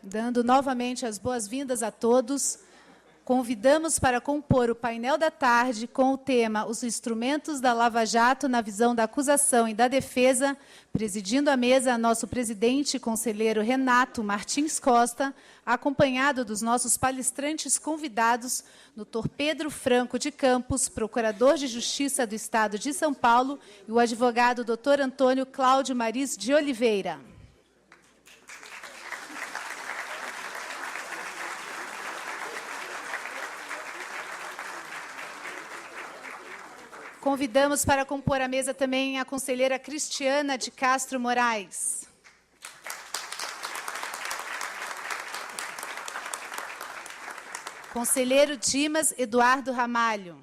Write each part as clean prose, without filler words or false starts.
Dando novamente as boas-vindas a todos, convidamos para compor o painel da tarde com o tema Os instrumentos da Lava Jato na visão da acusação e da defesa, presidindo a mesa nosso presidente e conselheiro Renato Martins Costa, acompanhado dos nossos palestrantes convidados, Dr. Pedro Franco de Campos, Procurador de Justiça do Estado de São Paulo, e o advogado Dr. Antônio Cláudio Maris de Oliveira. Convidamos para compor a mesa também a conselheira Cristiana de Castro Moraes. Conselheiro Dimas Eduardo Ramalho.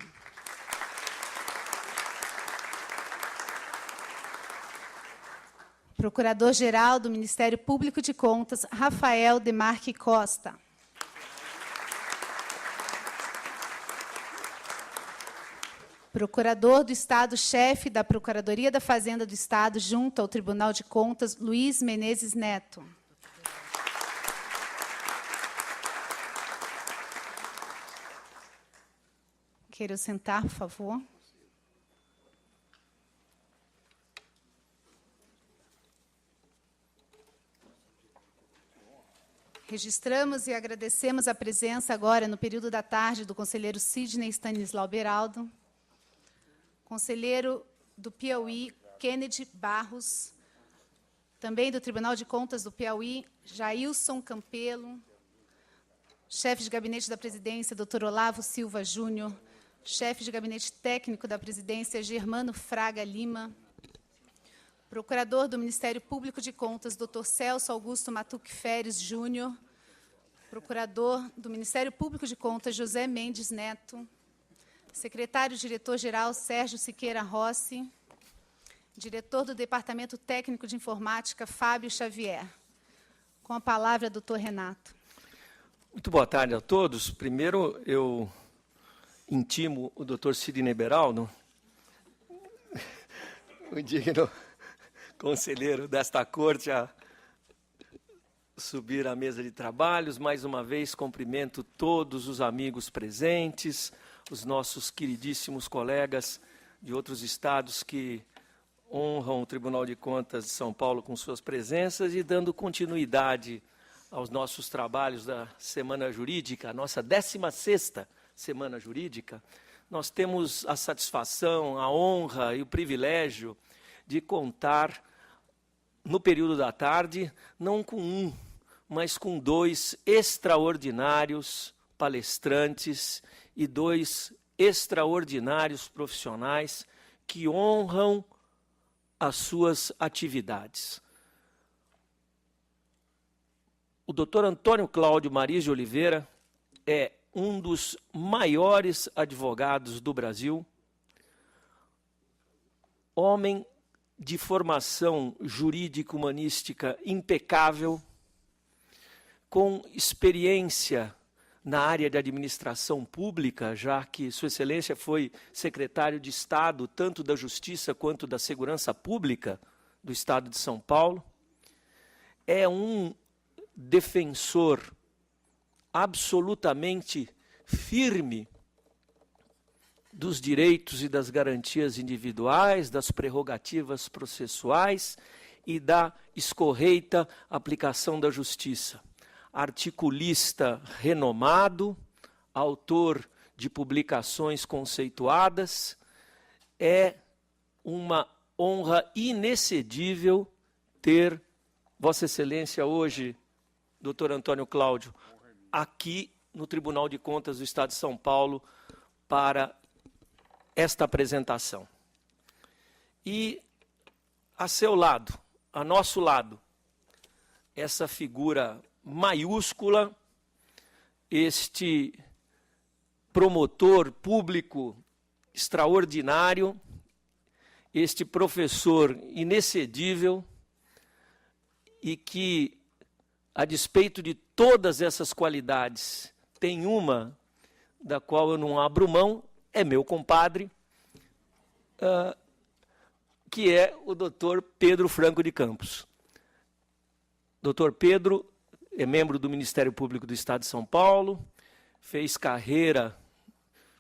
Procurador-Geral do Ministério Público de Contas, Rafael Demarque Costa. Procurador do Estado-Chefe da Procuradoria da Fazenda do Estado, junto ao Tribunal de Contas, Luiz Menezes Neto. Queira sentar, por favor. Registramos e agradecemos a presença agora, no período da tarde, do conselheiro Sidney Stanislau Beraldo, conselheiro do Piauí, Kennedy Barros, também do Tribunal de Contas do Piauí, Jailson Campelo, chefe de gabinete da presidência, Dr. Olavo Silva Júnior, chefe de gabinete técnico da presidência, Germano Fraga Lima, procurador do Ministério Público de Contas, Dr. Celso Augusto Matuque Feres Júnior, procurador do Ministério Público de Contas, José Mendes Neto, secretário-diretor-geral Sérgio Siqueira Rossi, diretor do Departamento Técnico de Informática, Fábio Xavier. Com a palavra, doutor Renato. Muito boa tarde a todos. Primeiro, eu intimo o doutor Sidney Beraldo, o digno conselheiro desta corte, a subir à mesa de trabalhos. Mais uma vez, cumprimento todos os amigos presentes, os nossos queridíssimos colegas de outros estados que honram o Tribunal de Contas de São Paulo com suas presenças e dando continuidade aos nossos trabalhos da Semana Jurídica, a nossa 16ª Semana Jurídica. Nós temos a satisfação, a honra e o privilégio de contar, no período da tarde, não com um, mas com dois extraordinários palestrantes e dois extraordinários profissionais que honram as suas atividades. O doutor Antônio Cláudio Maris de Oliveira é um dos maiores advogados do Brasil, homem de formação jurídico-humanística impecável, com experiência na área de administração pública, já que Sua Excelência foi secretário de Estado, tanto da Justiça quanto da Segurança Pública do Estado de São Paulo. É um defensor absolutamente firme dos direitos e das garantias individuais, das prerrogativas processuais e da escorreita aplicação da justiça. Articulista renomado, autor de publicações conceituadas, é uma honra inexcedível ter Vossa Excelência hoje, doutor Antônio Cláudio, aqui no Tribunal de Contas do Estado de São Paulo para esta apresentação. E a seu lado, a nosso lado, essa figura maiúscula, este promotor público extraordinário, este professor inexcedível e que, a despeito de todas essas qualidades, tem uma da qual eu não abro mão, é meu compadre, que é o doutor Pedro Franco de Campos. Doutor Pedro é membro do Ministério Público do Estado de São Paulo, fez carreira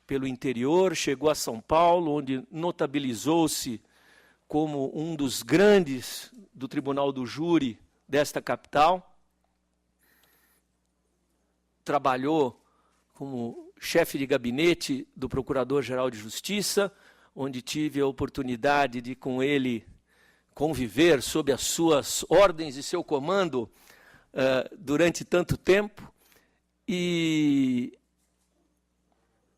pelo interior, chegou a São Paulo, onde notabilizou-se como um dos grandes do Tribunal do Júri desta capital. Trabalhou como chefe de gabinete do Procurador-Geral de Justiça, onde tive a oportunidade de, com ele, conviver sob as suas ordens e seu comando durante tanto tempo, e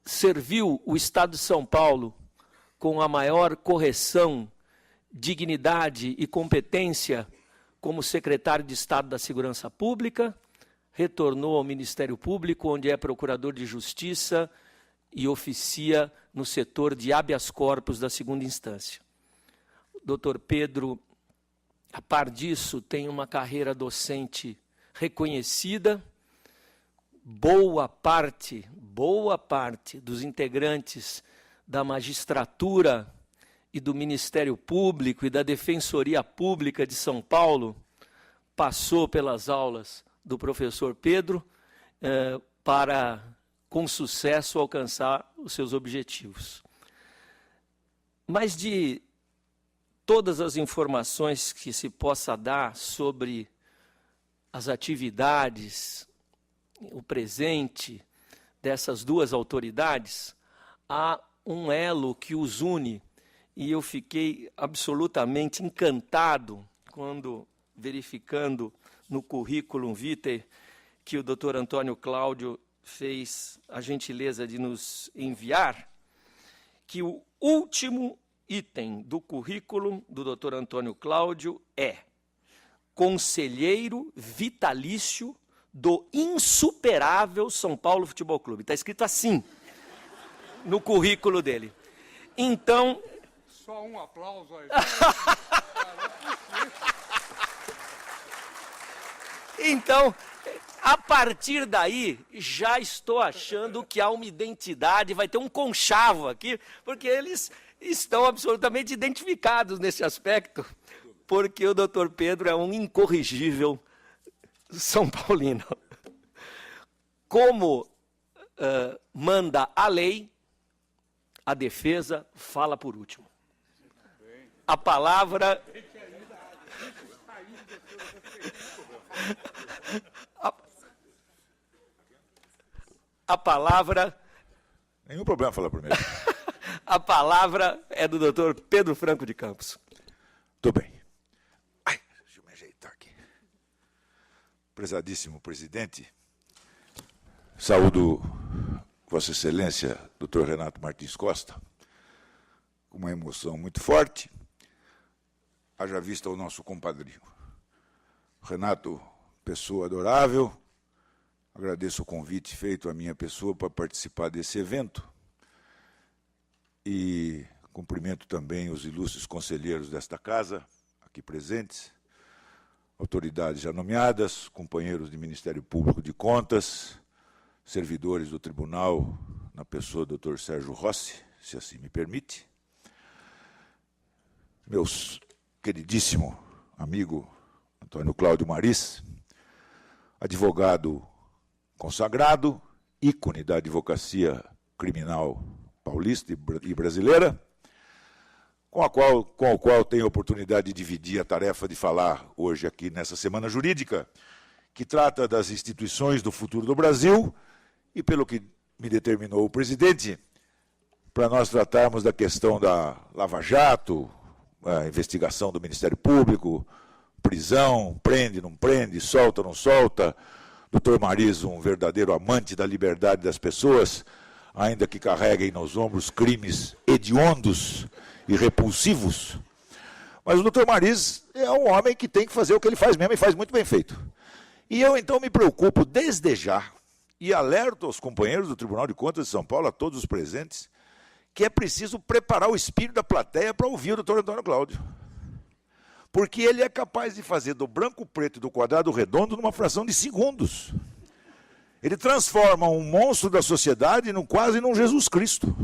serviu o Estado de São Paulo com a maior correção, dignidade e competência como secretário de Estado da Segurança Pública, retornou ao Ministério Público, onde é procurador de Justiça e oficia no setor de habeas corpus da segunda instância. O Dr. Pedro, a par disso, tem uma carreira docente reconhecida. Boa parte dos integrantes da magistratura e do Ministério Público e da Defensoria Pública de São Paulo passou pelas aulas do professor Pedro para, com sucesso, alcançar os seus objetivos. Mas de todas as informações que se possa dar sobre as atividades, o presente dessas duas autoridades, há um elo que os une, e eu fiquei absolutamente encantado quando, verificando no currículo vitae que o Dr. Antônio Cláudio fez a gentileza de nos enviar, que o último item do currículo do Dr. Antônio Cláudio é conselheiro vitalício do insuperável São Paulo Futebol Clube. Está escrito assim no currículo dele. Então... Só um aplauso aí. Então, a partir daí, já estou achando que há uma identidade, vai ter um conchavo aqui, porque eles estão absolutamente identificados nesse aspecto, porque o Dr. Pedro é um incorrigível São Paulino. Como manda a lei, a defesa fala por último. A palavra... A palavra... Nenhum problema falar primeiro. A palavra é do Dr. Pedro Franco de Campos. Tudo bem. Ai, deixa eu me ajeitar aqui. Prezadíssimo presidente, saúdo Vossa Excelência, Dr. Renato Martins Costa, com uma emoção muito forte, haja vista o nosso compadrinho. Renato, pessoa adorável, agradeço o convite feito à minha pessoa para participar desse evento e cumprimento também os ilustres conselheiros desta casa, aqui presentes, autoridades já nomeadas, companheiros do Ministério Público de Contas, servidores do Tribunal, na pessoa do Dr. Sérgio Rossi, se assim me permite, meu queridíssimo amigo Antônio Cláudio Maris, advogado consagrado, ícone da advocacia criminal paulista e brasileira, com o qual tenho a oportunidade de dividir a tarefa de falar hoje aqui nessa Semana Jurídica, que trata das instituições do futuro do Brasil, e pelo que me determinou o presidente, para nós tratarmos da questão da Lava Jato, a investigação do Ministério Público, prisão, prende, não prende, solta, não solta. Dr. Maris, um verdadeiro amante da liberdade das pessoas, ainda que carreguem nos ombros crimes hediondos e repulsivos. Mas o Dr. Maris é um homem que tem que fazer o que ele faz mesmo e faz muito bem feito. E eu, então, me preocupo desde já, e alerto aos companheiros do Tribunal de Contas de São Paulo, a todos os presentes, que é preciso preparar o espírito da plateia para ouvir o Dr. Antônio Cláudio. Porque ele é capaz de fazer do branco preto e do quadrado redondo numa fração de segundos. Ele transforma um monstro da sociedade quase num Jesus Cristo.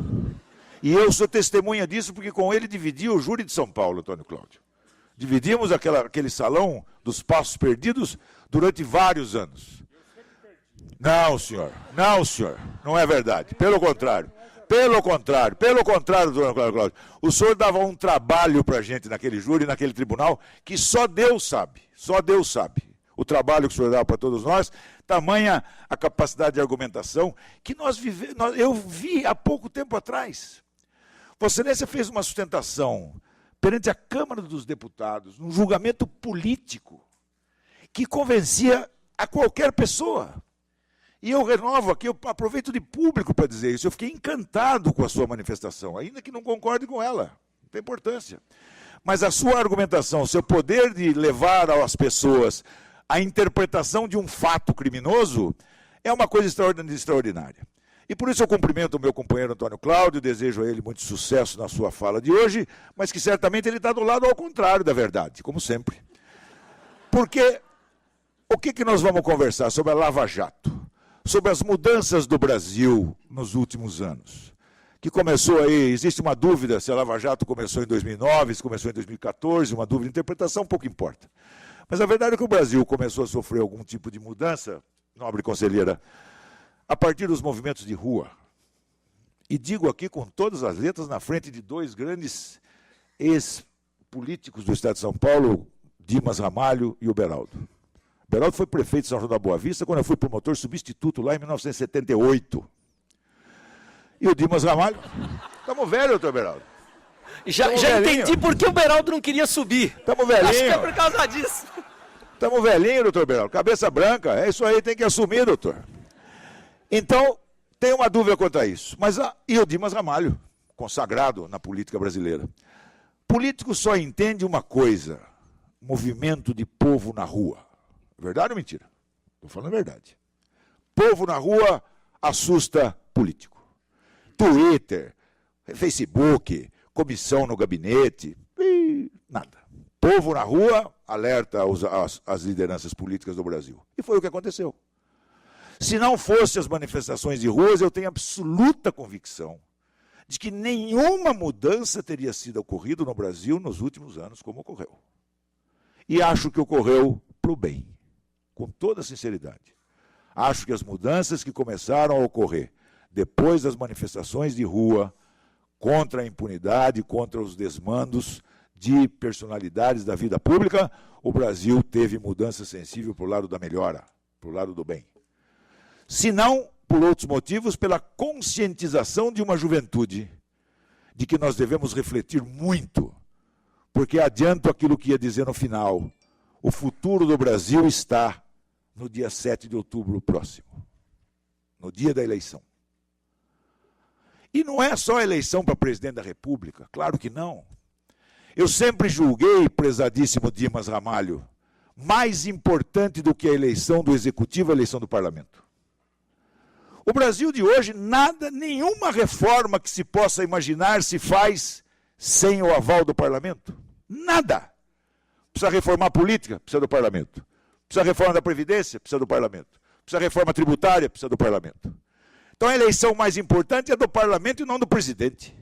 E eu sou testemunha disso porque com ele dividi o júri de São Paulo, Antônio Cláudio. Dividimos aquele salão dos Passos Perdidos durante vários anos. Não, senhor. Não, senhor. Não é verdade. Pelo contrário. Pelo contrário, doutor Cláudio. O senhor dava um trabalho para a gente naquele júri, naquele tribunal, que só Deus sabe. Só Deus sabe. O trabalho que o senhor dava para todos nós, tamanha a capacidade de argumentação que eu vi há pouco tempo atrás. Vossa Excelência fez uma sustentação perante a Câmara dos Deputados, num julgamento político, que convencia a qualquer pessoa. E eu renovo aqui, eu aproveito de público para dizer isso, eu fiquei encantado com a sua manifestação, ainda que não concorde com ela, não tem importância. Mas a sua argumentação, o seu poder de levar às pessoas a interpretação de um fato criminoso, é uma coisa extraordinária. E por isso eu cumprimento o meu companheiro Antônio Cláudio, desejo a ele muito sucesso na sua fala de hoje, mas que certamente ele está do lado ao contrário da verdade, como sempre. Porque o que nós vamos conversar sobre a Lava Jato? Sobre as mudanças do Brasil nos últimos anos. Que começou aí, existe uma dúvida se a Lava Jato começou em 2009, se começou em 2014, uma dúvida de interpretação, pouco importa. Mas a verdade é que o Brasil começou a sofrer algum tipo de mudança, nobre conselheira, a partir dos movimentos de rua. E digo aqui com todas as letras na frente de dois grandes ex-políticos do Estado de São Paulo, Dimas Ramalho e o Beraldo. Beraldo foi prefeito de São João da Boa Vista quando eu fui promotor substituto lá em 1978. E o Dimas Ramalho... Estamos velhos, doutor Beraldo. Já entendi por que o Beraldo não queria subir. Estamos velhinhos. Acho que é por causa disso. Estamos velhinhos, doutor Beraldo. Cabeça branca, é isso aí, tem que assumir, doutor. Então, tem uma dúvida quanto a isso. E o Dimas Ramalho, consagrado na política brasileira. Político só entende uma coisa, movimento de povo na rua. Verdade ou mentira? Estou falando a verdade. Povo na rua assusta político. Twitter, Facebook, comissão no gabinete, nada. Povo na rua alerta as lideranças políticas do Brasil. E foi o que aconteceu. Se não fossem as manifestações de ruas, eu tenho absoluta convicção de que nenhuma mudança teria sido ocorrida no Brasil nos últimos anos como ocorreu. E acho que ocorreu para o bem. Com toda sinceridade. Acho que as mudanças que começaram a ocorrer depois das manifestações de rua contra a impunidade, contra os desmandos de personalidades da vida pública, o Brasil teve mudança sensível para o lado da melhora, para o lado do bem. Se não, por outros motivos, pela conscientização de uma juventude de que nós devemos refletir muito, porque adianto aquilo que ia dizer no final, o futuro do Brasil está no dia 7 de outubro próximo, no dia da eleição. E não é só a eleição para presidente da República, claro que não. Eu sempre julguei, prezadíssimo Dimas Ramalho, mais importante do que a eleição do Executivo, a eleição do Parlamento. O Brasil de hoje, nenhuma reforma que se possa imaginar se faz sem o aval do Parlamento. Nada. Precisa reformar a política? Precisa do Parlamento. Precisa reforma da Previdência? Precisa do Parlamento. Precisa reforma tributária? Precisa do Parlamento. Então a eleição mais importante é do Parlamento e não do presidente.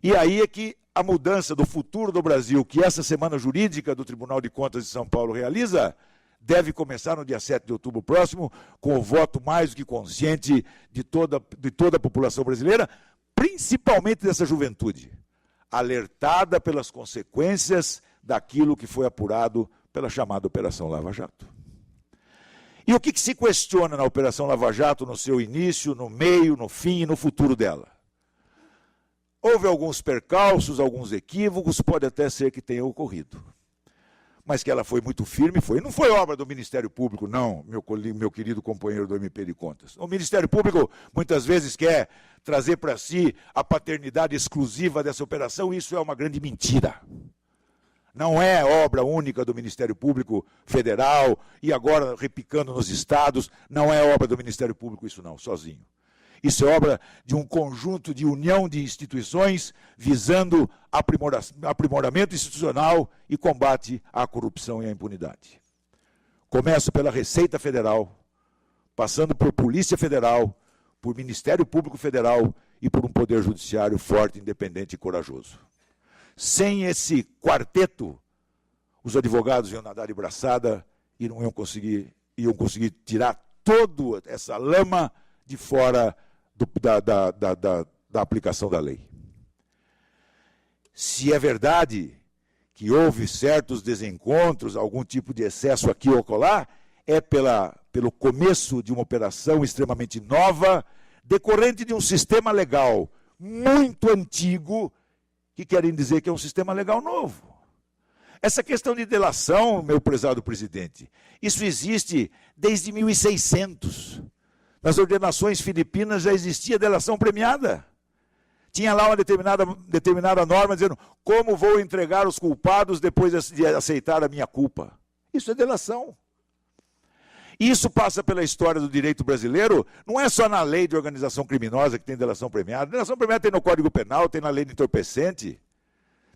E aí é que a mudança do futuro do Brasil, que essa semana jurídica do Tribunal de Contas de São Paulo realiza, deve começar no dia 7 de outubro próximo, com o voto mais do que consciente de toda a população brasileira, principalmente dessa juventude, alertada pelas consequências daquilo que foi apurado pela chamada Operação Lava Jato. E o que se questiona na Operação Lava Jato no seu início, no meio, no fim e no futuro dela? Houve alguns percalços, alguns equívocos, pode até ser que tenha ocorrido. Mas que ela foi muito firme, foi. Não foi obra do Ministério Público, não, meu querido companheiro do MP de Contas. O Ministério Público muitas vezes quer trazer para si a paternidade exclusiva dessa operação, e isso é uma grande mentira. Não é obra única do Ministério Público Federal e agora repicando nos estados, não é obra do Ministério Público isso não, sozinho. Isso é obra de um conjunto de união de instituições visando aprimoramento institucional e combate à corrupção e à impunidade. Começo pela Receita Federal, passando por Polícia Federal, por Ministério Público Federal e por um Poder Judiciário forte, independente e corajoso. Sem esse quarteto, os advogados iam nadar de braçada e não iam conseguir tirar toda essa lama de fora da aplicação da lei. Se é verdade que houve certos desencontros, algum tipo de excesso aqui ou acolá, é pelo começo de uma operação extremamente nova, decorrente de um sistema legal muito antigo, que querem dizer que é um sistema legal novo. Essa questão de delação, meu prezado presidente, isso existe desde 1600. Nas ordenações filipinas já existia delação premiada. Tinha lá uma determinada norma dizendo como vou entregar os culpados depois de aceitar a minha culpa. Isso é delação. Isso passa pela história do direito brasileiro, não é só na lei de organização criminosa que tem delação premiada. Delação premiada tem no Código Penal, tem na lei de entorpecente,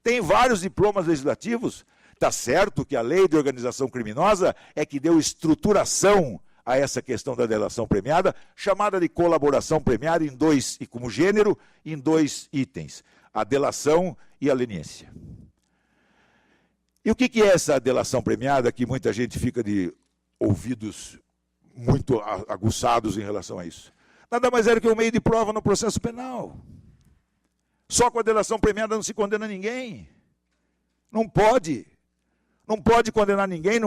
tem vários diplomas legislativos. Está certo que a lei de organização criminosa é que deu estruturação a essa questão da delação premiada, chamada de colaboração premiada e como gênero, em 2 itens, a delação e a leniência. E o que é essa delação premiada que muita gente fica de ouvidos muito aguçados em relação a isso? Nada mais é do que um meio de prova no processo penal. Só com a delação premiada não se condena ninguém. Não pode condenar ninguém,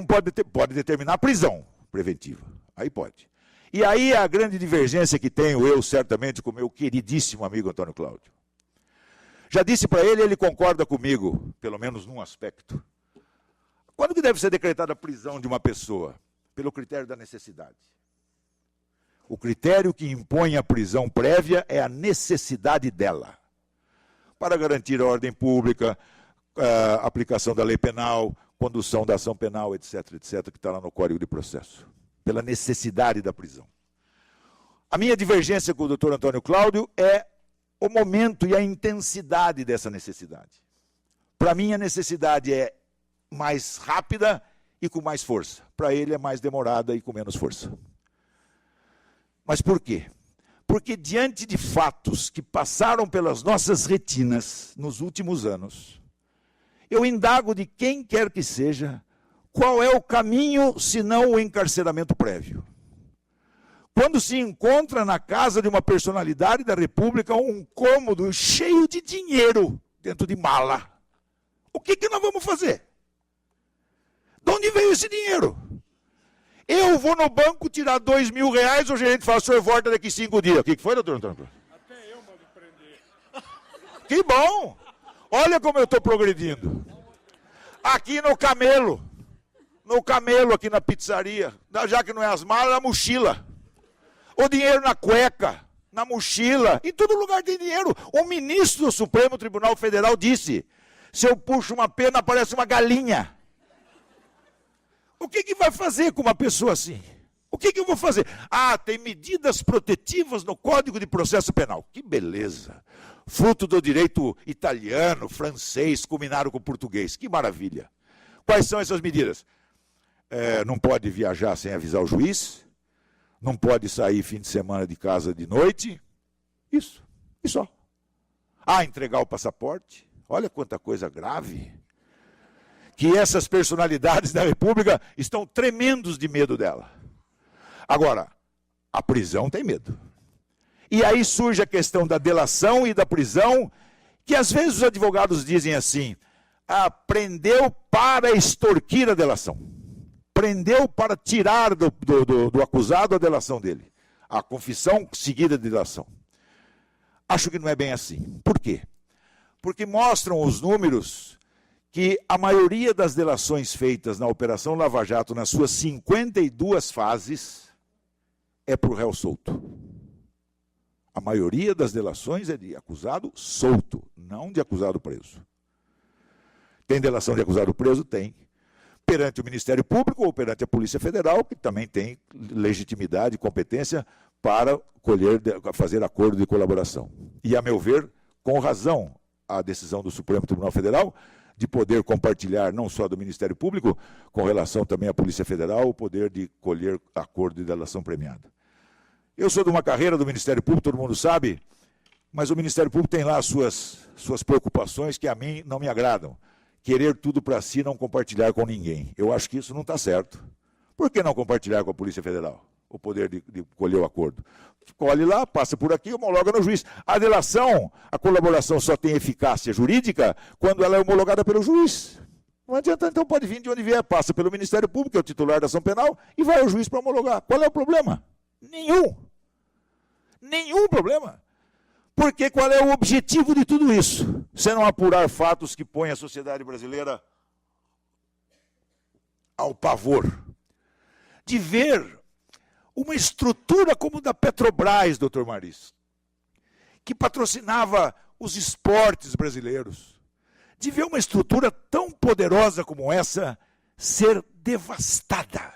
pode determinar prisão preventiva. Aí pode. E aí a grande divergência que tenho eu, certamente, com o meu queridíssimo amigo Antônio Cláudio. Já disse para ele, ele concorda comigo, pelo menos num aspecto. Quando que deve ser decretada a prisão de uma pessoa? Pelo critério da necessidade. O critério que impõe a prisão prévia é a necessidade dela. Para garantir a ordem pública, a aplicação da lei penal, condução da ação penal, etc., que está lá no Código de Processo. Pela necessidade da prisão. A minha divergência com o doutor Antônio Cláudio é o momento e a intensidade dessa necessidade. Para mim, a necessidade é mais rápida e com mais força. Para ele, é mais demorada e com menos força. Mas por quê? Porque diante de fatos que passaram pelas nossas retinas nos últimos anos, eu indago de quem quer que seja, qual é o caminho, senão o encarceramento prévio? Quando se encontra na casa de uma personalidade da República um cômodo cheio de dinheiro dentro de mala, o que nós vamos fazer? De onde veio esse dinheiro? Eu vou no banco tirar R$2.000, o gerente fala, o senhor volta daqui 5 dias. O que foi, doutor Antônio? Até eu mando prender. Que bom! Olha como eu estou progredindo. Aqui no Camelo, aqui na pizzaria, já que não é as malas, é a mochila. O dinheiro na cueca, na mochila, em todo lugar tem dinheiro. O ministro do Supremo Tribunal Federal disse, se eu puxo uma pena, aparece uma galinha. O que vai fazer com uma pessoa assim? O que eu vou fazer? Ah, tem medidas protetivas no Código de Processo Penal. Que beleza. Fruto do direito italiano, francês, combinado com o português. Que maravilha. Quais são essas medidas? Não pode viajar sem avisar o juiz. Não pode sair fim de semana de casa de noite. Isso. E só. Entregar o passaporte. Olha quanta coisa grave. Que essas personalidades da República estão tremendos de medo dela. Agora, a prisão tem medo. E aí surge a questão da delação e da prisão, que às vezes os advogados dizem assim, prendeu para extorquir a delação. Prendeu para tirar do acusado a delação dele. A confissão seguida de delação. Acho que não é bem assim. Por quê? Porque mostram os números que a maioria das delações feitas na Operação Lava Jato, nas suas 52 fases, é para o réu solto. A maioria das delações é de acusado solto, não de acusado preso. Tem delação de acusado preso? Tem. Perante o Ministério Público ou perante a Polícia Federal, que também tem legitimidade e competência para fazer acordo de colaboração. E, a meu ver, com razão, a decisão do Supremo Tribunal Federal de poder compartilhar, não só do Ministério Público, com relação também à Polícia Federal, o poder de colher acordo de delação premiada. Eu sou de uma carreira do Ministério Público, todo mundo sabe, mas o Ministério Público tem lá as suas preocupações que a mim não me agradam, querer tudo para si e não compartilhar com ninguém. Eu acho que isso não está certo. Por que não compartilhar com a Polícia Federal o poder de colher o acordo? Colhe lá, passa por aqui, homologa no juiz. A delação, a colaboração só tem eficácia jurídica quando ela é homologada pelo juiz. Não adianta, então pode vir de onde vier, passa pelo Ministério Público, que é o titular da ação penal, e vai ao juiz para homologar. Qual é o problema? Nenhum. Nenhum problema. Porque qual é o objetivo de tudo isso? Se não apurar fatos que põem a sociedade brasileira ao pavor de ver uma estrutura como da Petrobras, doutor Maris, que patrocinava os esportes brasileiros, de ver uma estrutura tão poderosa como essa ser devastada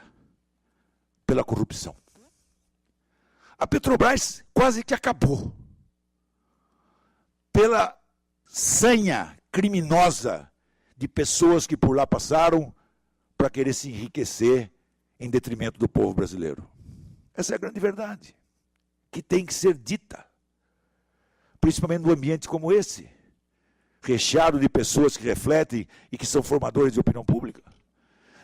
pela corrupção. A Petrobras quase que acabou pela sanha criminosa de pessoas que por lá passaram para querer se enriquecer em detrimento do povo brasileiro. Essa é a grande verdade, que tem que ser dita, principalmente num ambiente como esse, recheado de pessoas que refletem e que são formadores de opinião pública.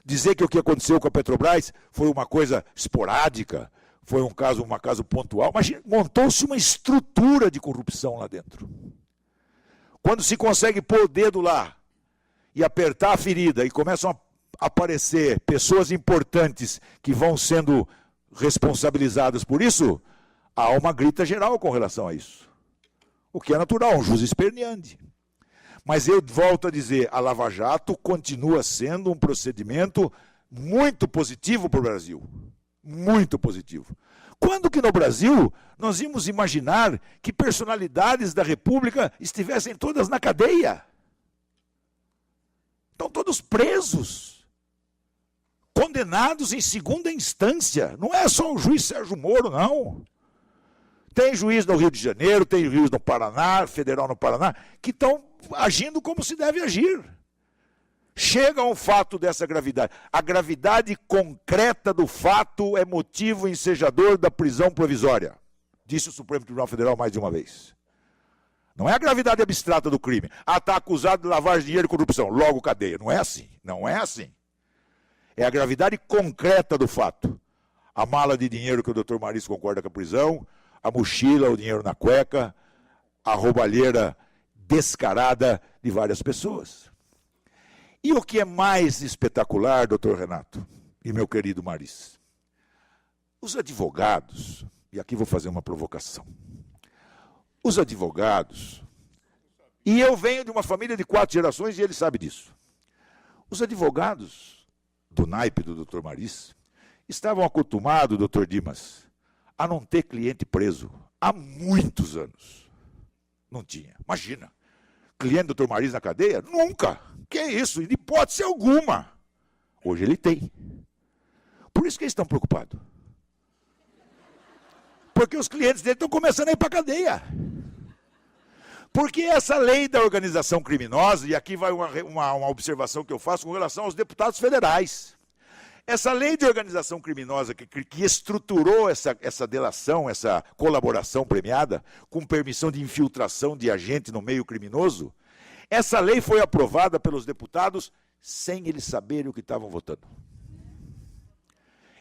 Dizer que o que aconteceu com a Petrobras foi uma coisa esporádica, foi um caso pontual, mas montou-se uma estrutura de corrupção lá dentro. Quando se consegue pôr o dedo lá e apertar a ferida e começam a aparecer pessoas importantes que vão sendo responsabilizadas por isso, há uma grita geral com relação a isso. O que é natural, um jus esperneandi. Mas eu volto a dizer, a Lava Jato continua sendo um procedimento muito positivo para o Brasil. Muito positivo. Quando que no Brasil nós íamos imaginar que personalidades da República estivessem todas na cadeia? Estão todos presos, condenados em segunda instância. Não é só o juiz Sérgio Moro, não. Tem juiz no Rio de Janeiro, tem juiz no Paraná, federal no Paraná, que estão agindo como se deve agir. Chega a um fato dessa gravidade. A gravidade concreta do fato é motivo ensejador da prisão provisória, disse o Supremo Tribunal Federal mais de uma vez. Não é a gravidade abstrata do crime. Ah, está acusado de lavagem de dinheiro e corrupção, logo cadeia. Não é assim. Não é assim. É a gravidade concreta do fato. A mala de dinheiro que o doutor Maris concorda com a prisão, a mochila, o dinheiro na cueca, a roubalheira descarada de várias pessoas. E o que é mais espetacular, doutor Renato e meu querido Maris? Os advogados, e aqui vou fazer uma provocação, os advogados, e eu venho de uma família de 4 gerações e ele sabe disso, os advogados do naipe do doutor Maris estavam acostumados, doutor Dimas, a não ter cliente preso há muitos anos. Não tinha, imagina. Cliente do doutor Maris na cadeia? Nunca. Que isso? De hipótese alguma. Hoje ele tem. Por isso que eles estão preocupados. Porque os clientes dele estão começando a ir para a cadeia. Porque essa lei da organização criminosa, e aqui vai uma observação que eu faço com relação aos deputados federais. Essa lei de organização criminosa que estruturou essa delação, essa colaboração premiada, com permissão de infiltração de agente no meio criminoso, essa lei foi aprovada pelos deputados sem eles saberem o que estavam votando.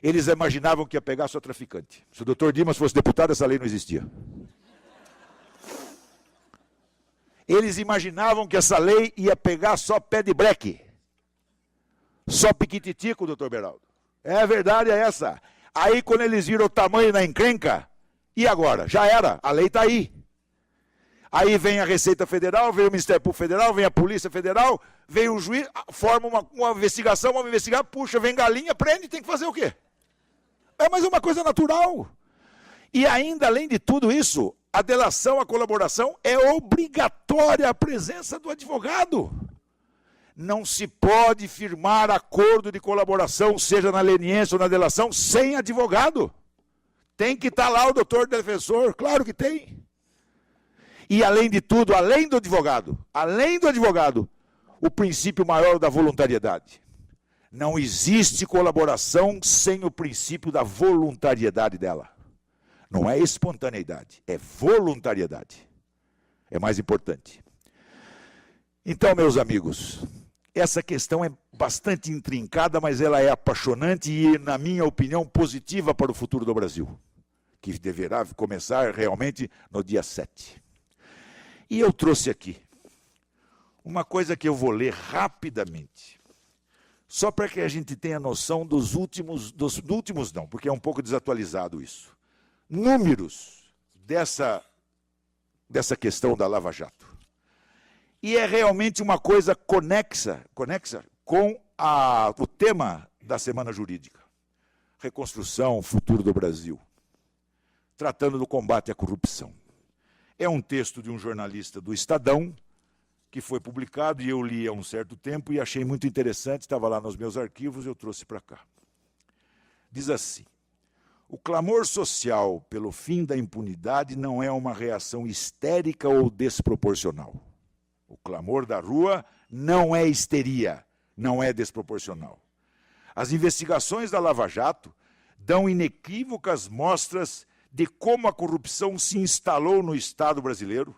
Eles imaginavam que ia pegar só traficante. Se o doutor Dimas fosse deputado, essa lei não existia. Eles imaginavam que essa lei ia pegar só pé de breque. Só piquititico, doutor Beraldo. É, a verdade é essa. Aí, quando eles viram o tamanho da encrenca, e agora? Já era, a lei está aí. Aí vem a Receita Federal, vem o Ministério Público Federal, vem a Polícia Federal, vem o juiz, forma uma investigação, vamos investigar, puxa, vem galinha, prende, tem que fazer o quê? É mais uma coisa natural. E ainda, além de tudo isso, a delação, a colaboração, é obrigatória a presença do advogado. Não se pode firmar acordo de colaboração, seja na leniência ou na delação, sem advogado. Tem que estar lá o doutor defensor, claro que tem. E além de tudo, além do advogado, o princípio maior da voluntariedade. Não existe colaboração sem o princípio da voluntariedade dela. Não é espontaneidade, é voluntariedade. É mais importante. Então, meus amigos, essa questão é bastante intrincada, mas ela é apaixonante e, na minha opinião, positiva para o futuro do Brasil, que deverá começar realmente no dia 7. E eu trouxe aqui uma coisa que eu vou ler rapidamente, só para que a gente tenha noção dos últimos não, porque é um pouco desatualizado isso. Números dessa questão da Lava Jato. E é realmente uma coisa conexa com o tema da Semana Jurídica. Reconstrução, futuro do Brasil. Tratando do combate à corrupção. É um texto de um jornalista do Estadão, que foi publicado e eu li há um certo tempo e achei muito interessante, estava lá nos meus arquivos e eu trouxe para cá. Diz assim: o clamor social pelo fim da impunidade não é uma reação histérica ou desproporcional. O clamor da rua não é histeria, não é desproporcional. As investigações da Lava Jato dão inequívocas mostras de como a corrupção se instalou no Estado brasileiro,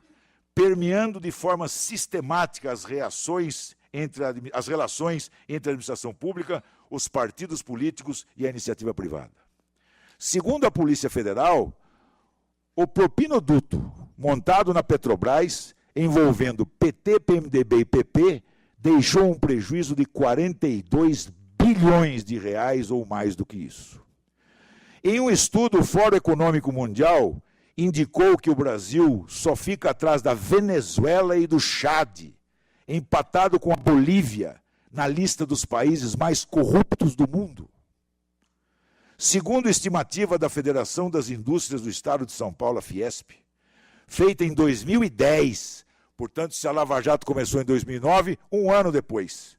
permeando de forma sistemática as relações entre a administração pública, os partidos políticos e a iniciativa privada. Segundo a Polícia Federal, o propinoduto montado na Petrobras, envolvendo PT, PMDB e PP, deixou um prejuízo de 42 bilhões de reais ou mais do que isso. Em um estudo, o Fórum Econômico Mundial indicou que o Brasil só fica atrás da Venezuela e do Chad, empatado com a Bolívia, na lista dos países mais corruptos do mundo. Segundo a estimativa da Federação das Indústrias do Estado de São Paulo, a Fiesp, feita em 2010, portanto, se a Lava Jato começou em 2009, um ano depois.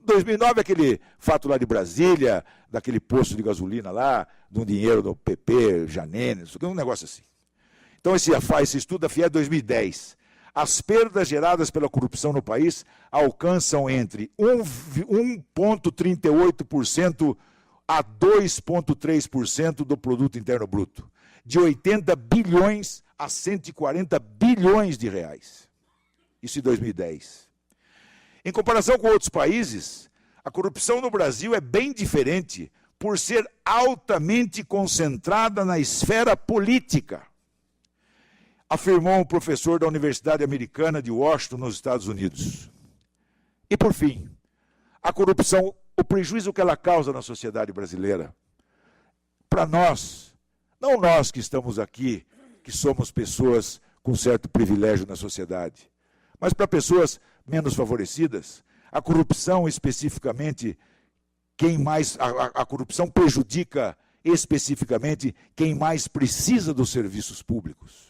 2009 é aquele fato lá de Brasília, daquele posto de gasolina lá, de um dinheiro do PP, Janene, um negócio assim. Então, esse estudo da FIE 2010. As perdas geradas pela corrupção no país alcançam entre 1,38% a 2,3% do produto interno bruto, de 80 bilhões a 140 bilhões de reais. Isso em 2010. Em comparação com outros países, a corrupção no Brasil é bem diferente por ser altamente concentrada na esfera política, afirmou um professor da Universidade Americana de Washington, nos Estados Unidos. E, por fim, a corrupção, o prejuízo que ela causa na sociedade brasileira, para nós, não nós que estamos aqui, que somos pessoas com certo privilégio na sociedade, mas para pessoas menos favorecidas, a corrupção especificamente, a corrupção prejudica especificamente quem mais precisa dos serviços públicos.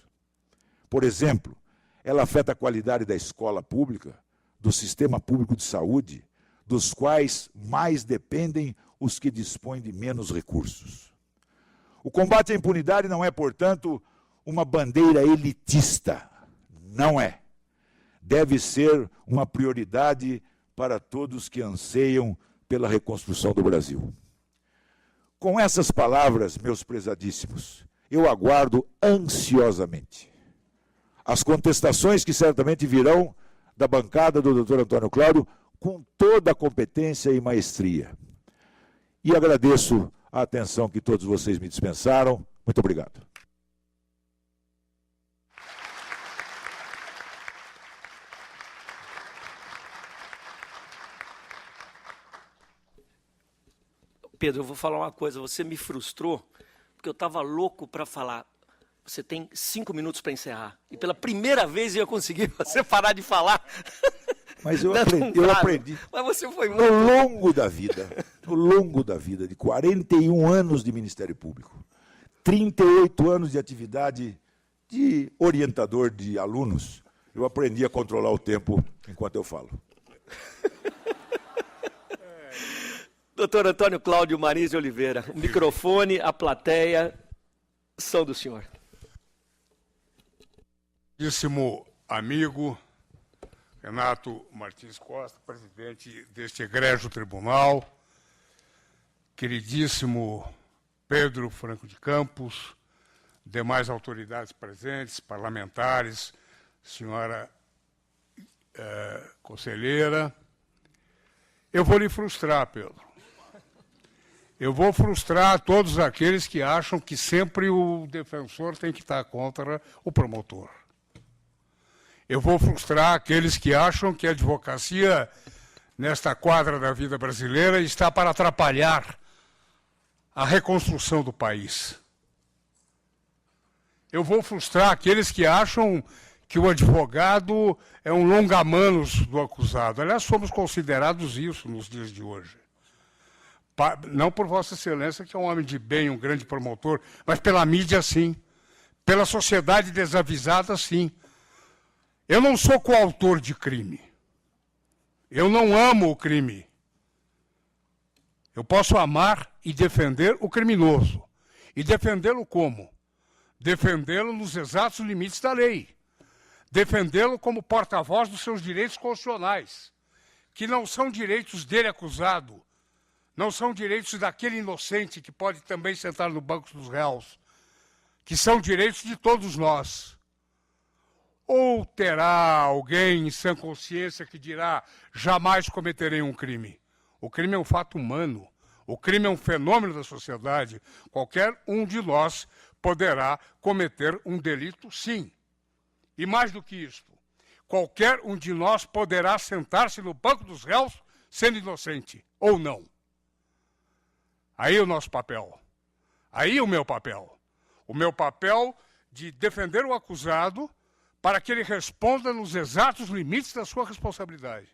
Por exemplo, ela afeta a qualidade da escola pública, do sistema público de saúde, dos quais mais dependem os que dispõem de menos recursos. O combate à impunidade não é, portanto, uma bandeira elitista. Não é. Deve ser uma prioridade para todos que anseiam pela reconstrução do Brasil. Com essas palavras, meus prezadíssimos, eu aguardo ansiosamente as contestações que certamente virão da bancada do Dr. Antônio Cláudio com toda a competência e maestria. E agradeço a atenção que todos vocês me dispensaram. Muito obrigado. Pedro, eu vou falar uma coisa, você me frustrou, porque eu estava louco para falar. Você tem 5 minutos para encerrar. E pela primeira vez eu ia conseguir você parar de falar. Mas eu aprendi. Mas você foi muito... No longo da vida, de 41 anos de Ministério Público, 38 anos de atividade de orientador de alunos, eu aprendi a controlar o tempo enquanto eu falo. Doutor Antônio Cláudio Mariz de Oliveira, o microfone, a plateia, são do senhor. Queridíssimo amigo Renato Martins Costa, presidente deste egrégio tribunal, queridíssimo Pedro Franco de Campos, demais autoridades presentes, parlamentares, senhora conselheira, Eu vou lhe frustrar, Pedro. Eu vou frustrar todos aqueles que acham que sempre o defensor tem que estar contra o promotor. Eu vou frustrar aqueles que acham que a advocacia, nesta quadra da vida brasileira, está para atrapalhar a reconstrução do país. Eu vou frustrar aqueles que acham que o advogado é um longa-manos do acusado. Aliás, somos considerados isso nos dias de hoje. Não por Vossa Excelência, que é um homem de bem, um grande promotor, mas pela mídia, sim. Pela sociedade desavisada, sim. Eu não sou coautor de crime. Eu não amo o crime. Eu posso amar e defender o criminoso. E defendê-lo como? Defendê-lo nos exatos limites da lei. Defendê-lo como porta-voz dos seus direitos constitucionais, que não são direitos dele acusado, não são direitos daquele inocente que pode também sentar no banco dos réus, que são direitos de todos nós. Ou terá alguém em sã consciência que dirá, jamais cometerei um crime? O crime é um fato humano, o crime é um fenômeno da sociedade. Qualquer um de nós poderá cometer um delito, sim. E mais do que isto, qualquer um de nós poderá sentar-se no banco dos réus sendo inocente, ou não. Aí o nosso papel. Aí o meu papel. O meu papel de defender o acusado para que ele responda nos exatos limites da sua responsabilidade.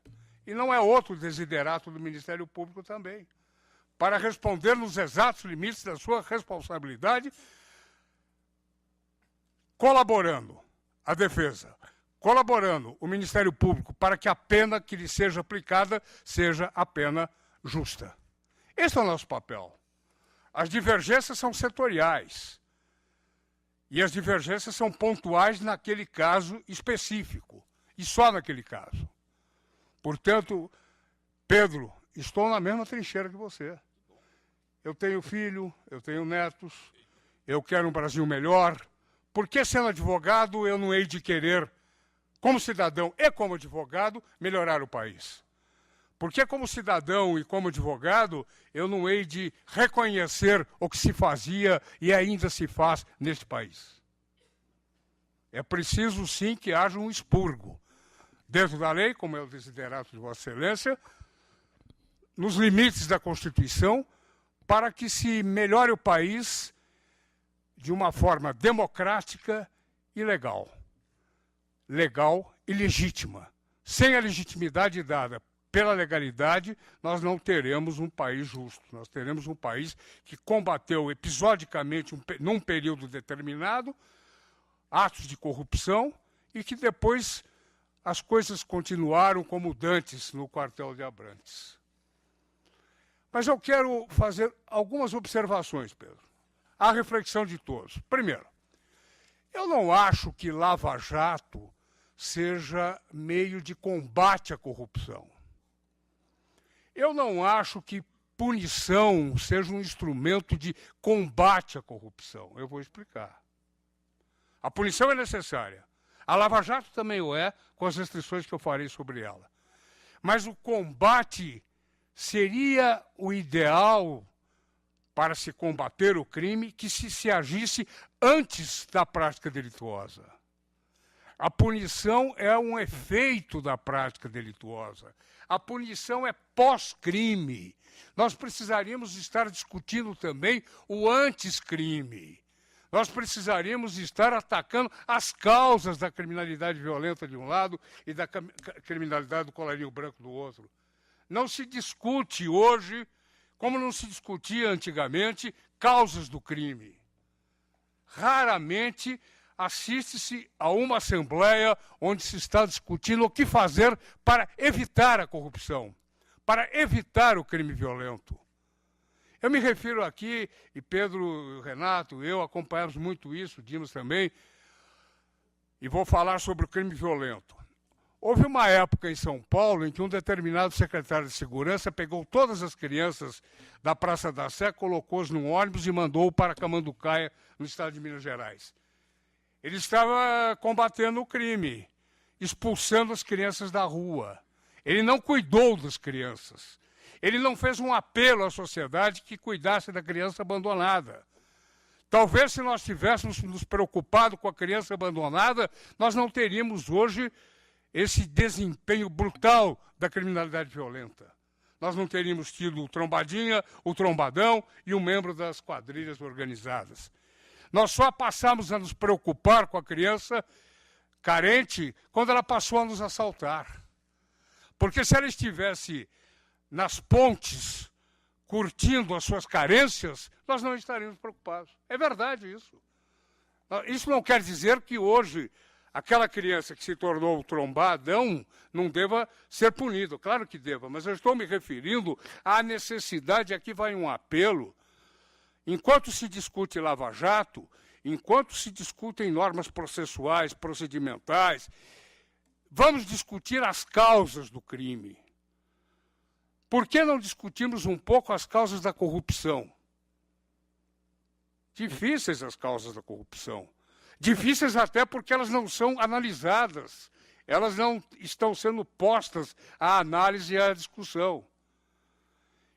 E não é outro desiderato do Ministério Público também. Para responder nos exatos limites da sua responsabilidade, colaborando a defesa, colaborando o Ministério Público para que a pena que lhe seja aplicada seja a pena justa. Esse é o nosso papel. As divergências são setoriais. E as divergências são pontuais naquele caso específico. E só naquele caso. Portanto, Pedro, estou na mesma trincheira que você. Eu tenho filho, eu tenho netos, eu quero um Brasil melhor. Por que, sendo advogado, eu não hei de querer, como cidadão e como advogado, melhorar o país? Por que, como cidadão e como advogado, eu não hei de reconhecer o que se fazia e ainda se faz neste país? É preciso, sim, que haja um expurgo dentro da lei, como é o desiderato de Vossa Excelência, nos limites da Constituição, para que se melhore o país de uma forma democrática e legal. Legal e legítima. Sem a legitimidade dada pela legalidade, nós não teremos um país justo. Nós teremos um país que combateu episodicamente, num período determinado, atos de corrupção e que depois as coisas continuaram como dantes no quartel de Abrantes. Mas eu quero fazer algumas observações, Pedro, à reflexão de todos. Primeiro, eu não acho que Lava Jato seja meio de combate à corrupção. Eu não acho que punição seja um instrumento de combate à corrupção. Eu vou explicar. A punição é necessária. A Lava Jato também o é, com as restrições que eu farei sobre ela. Mas o combate seria o ideal para se combater o crime que se agisse antes da prática delituosa. A punição é um efeito da prática delituosa. A punição é pós-crime. Nós precisaríamos estar discutindo também o antes-crime. Nós precisaríamos estar atacando as causas da criminalidade violenta de um lado e da criminalidade do colarinho branco do outro. Não se discute hoje, como não se discutia antigamente, causas do crime. Raramente assiste-se a uma assembleia onde se está discutindo o que fazer para evitar a corrupção, para evitar o crime violento. Eu me refiro aqui, e Pedro, Renato, eu acompanhamos muito isso, Dimas também, e vou falar sobre o crime violento. Houve uma época em São Paulo em que um determinado secretário de segurança pegou todas as crianças da Praça da Sé, colocou-os num ônibus e mandou para Camanducaia, no estado de Minas Gerais. Ele estava combatendo o crime, expulsando as crianças da rua. Ele não cuidou das crianças. Ele não fez um apelo à sociedade que cuidasse da criança abandonada. Talvez, se nós tivéssemos nos preocupado com a criança abandonada, nós não teríamos hoje esse desempenho brutal da criminalidade violenta. Nós não teríamos tido o trombadinha, o trombadão e um membro das quadrilhas organizadas. Nós só passamos a nos preocupar com a criança carente quando ela passou a nos assaltar. Porque se ela estivesse nas pontes, curtindo as suas carências, nós não estaríamos preocupados. É verdade isso. Isso não quer dizer que hoje aquela criança que se tornou trombadão não deva ser punida. Claro que deva, mas eu estou me referindo à necessidade, aqui vai um apelo. Enquanto se discute Lava Jato, enquanto se discutem normas processuais, procedimentais, vamos discutir as causas do crime. Por que não discutimos um pouco as causas da corrupção? Difíceis as causas da corrupção. Difíceis até porque elas não são analisadas. Elas não estão sendo postas à análise e à discussão.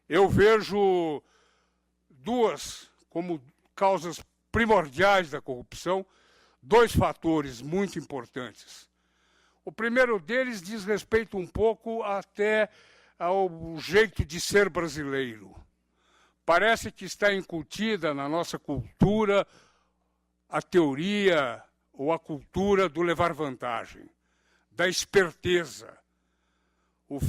Eu vejo duas como causas primordiais da corrupção, dois fatores muito importantes. O primeiro deles diz respeito um pouco até ao jeito de ser brasileiro. Parece que está incutida na nossa cultura a teoria ou a cultura do levar vantagem, da esperteza. O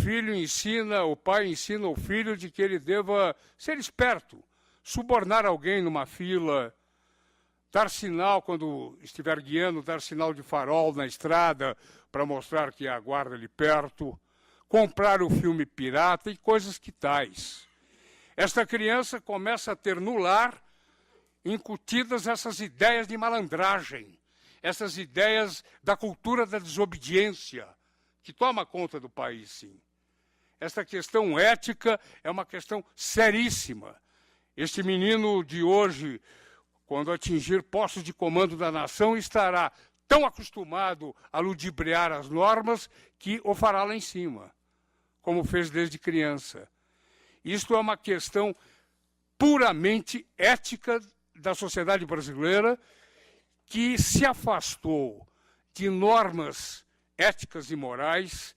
pai ensina o filho de que ele deva ser esperto, subornar alguém numa fila, dar sinal quando estiver guiando, dar sinal de farol na estrada para mostrar que aguarda ali perto, comprar o filme pirata e coisas que tais. Esta criança começa a ter no lar incutidas essas ideias de malandragem, essas ideias da cultura da desobediência, que toma conta do país, sim. Esta questão ética é uma questão seríssima. Este menino de hoje, quando atingir postos de comando da nação, estará tão acostumado a ludibriar as normas que o fará lá em cima, como fez desde criança. Isto é uma questão puramente ética da sociedade brasileira, que se afastou de normas éticas e morais,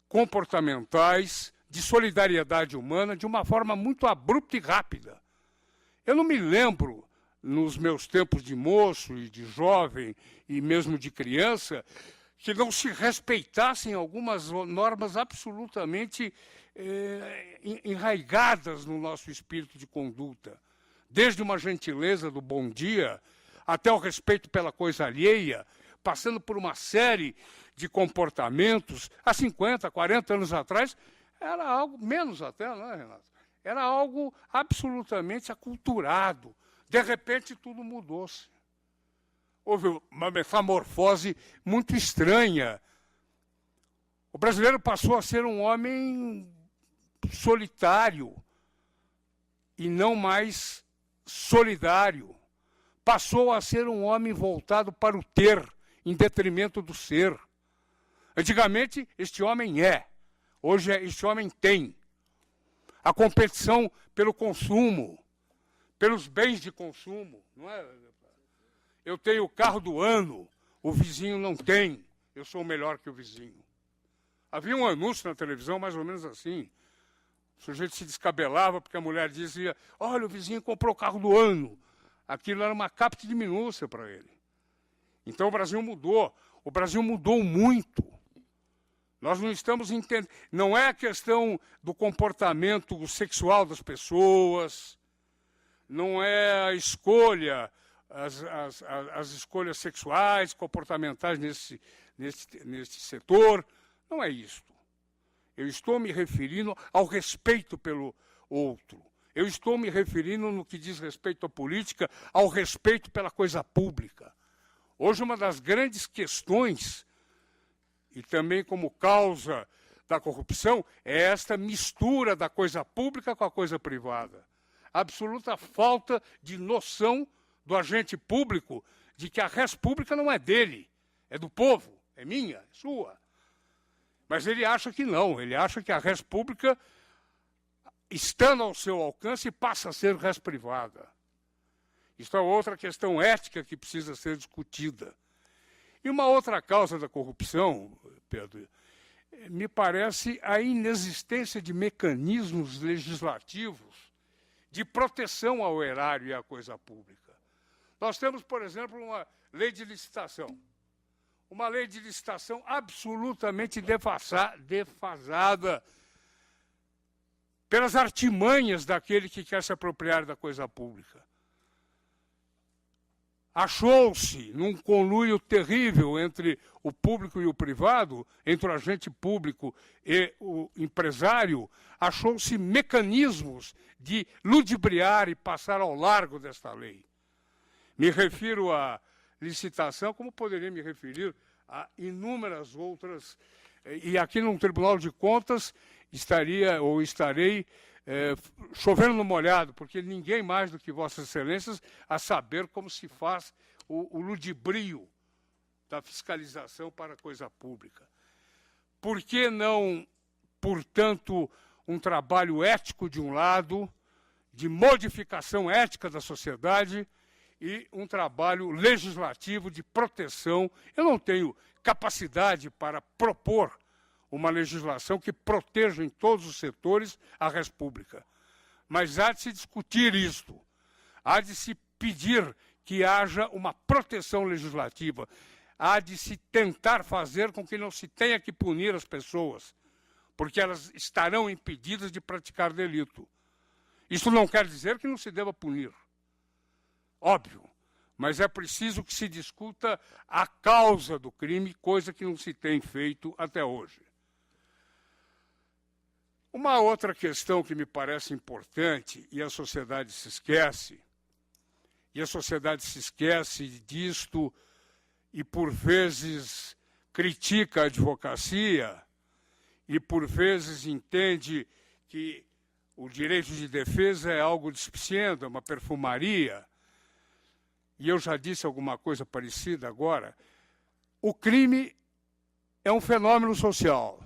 comportamentais, de solidariedade humana, de uma forma muito abrupta e rápida. Eu não me lembro, nos meus tempos de moço e de jovem, e mesmo de criança, que não se respeitassem algumas normas absolutamente enraigadas no nosso espírito de conduta. Desde uma gentileza do bom dia, até o respeito pela coisa alheia, passando por uma série de comportamentos, há 50, 40 anos atrás, era algo, menos até, não é, Renato? Era algo absolutamente aculturado. De repente, tudo mudou-se. Houve uma metamorfose muito estranha. O brasileiro passou a ser um homem solitário e não mais solidário. Passou a ser um homem voltado para o ter, em detrimento do ser. Antigamente, este homem é. Hoje, este homem tem. A competição pelo consumo, pelos bens de consumo. Não é? Eu tenho o carro do ano, o vizinho não tem. Eu sou melhor que o vizinho. Havia um anúncio na televisão mais ou menos assim. O sujeito se descabelava porque a mulher dizia: olha, o vizinho comprou o carro do ano. Aquilo era uma capta de minúcia para ele. Então o Brasil mudou. O Brasil mudou muito. Nós não estamos entendendo. Não é a questão do comportamento sexual das pessoas, não é a escolha, as escolhas sexuais, comportamentais nesse setor. Não é isto. Eu estou me referindo ao respeito pelo outro. Eu estou me referindo, no que diz respeito à política, ao respeito pela coisa pública. Hoje, uma das grandes questões, e também como causa da corrupção, é esta mistura da coisa pública com a coisa privada. Absoluta falta de noção do agente público de que a res pública não é dele, é do povo, é minha, é sua. Mas ele acha que não, ele acha que a res pública estando ao seu alcance, passa a ser res privada. Isso é outra questão ética que precisa ser discutida. E uma outra causa da corrupção, Pedro, me parece a inexistência de mecanismos legislativos de proteção ao erário e à coisa pública. Nós temos, por exemplo, uma lei de licitação. Uma lei de licitação absolutamente defasada pelas artimanhas daquele que quer se apropriar da coisa pública. Achou-se, num conluio terrível entre o público e o privado, entre o agente público e o empresário, achou-se mecanismos de ludibriar e passar ao largo desta lei. Me refiro à licitação, como poderia me referir a inúmeras outras. E aqui no Tribunal de Contas estarei chovendo no molhado, porque ninguém mais do que Vossas Excelências a saber como se faz o ludibrio da fiscalização para a coisa pública. Por que não, portanto, um trabalho ético de um lado, de modificação ética da sociedade, e um trabalho legislativo de proteção? Eu não tenho capacidade para propor uma legislação que proteja em todos os setores a res pública. Mas há de se discutir isto. Há de se pedir que haja uma proteção legislativa. Há de se tentar fazer com que não se tenha que punir as pessoas, porque elas estarão impedidas de praticar delito. Isso não quer dizer que não se deva punir. Óbvio. Mas é preciso que se discuta a causa do crime, coisa que não se tem feito até hoje. Uma outra questão que me parece importante, e a sociedade se esquece disto e, por vezes, critica a advocacia e, por vezes, entende que o direito de defesa é algo despiciento, é uma perfumaria. E eu já disse alguma coisa parecida agora. O crime é um fenômeno social.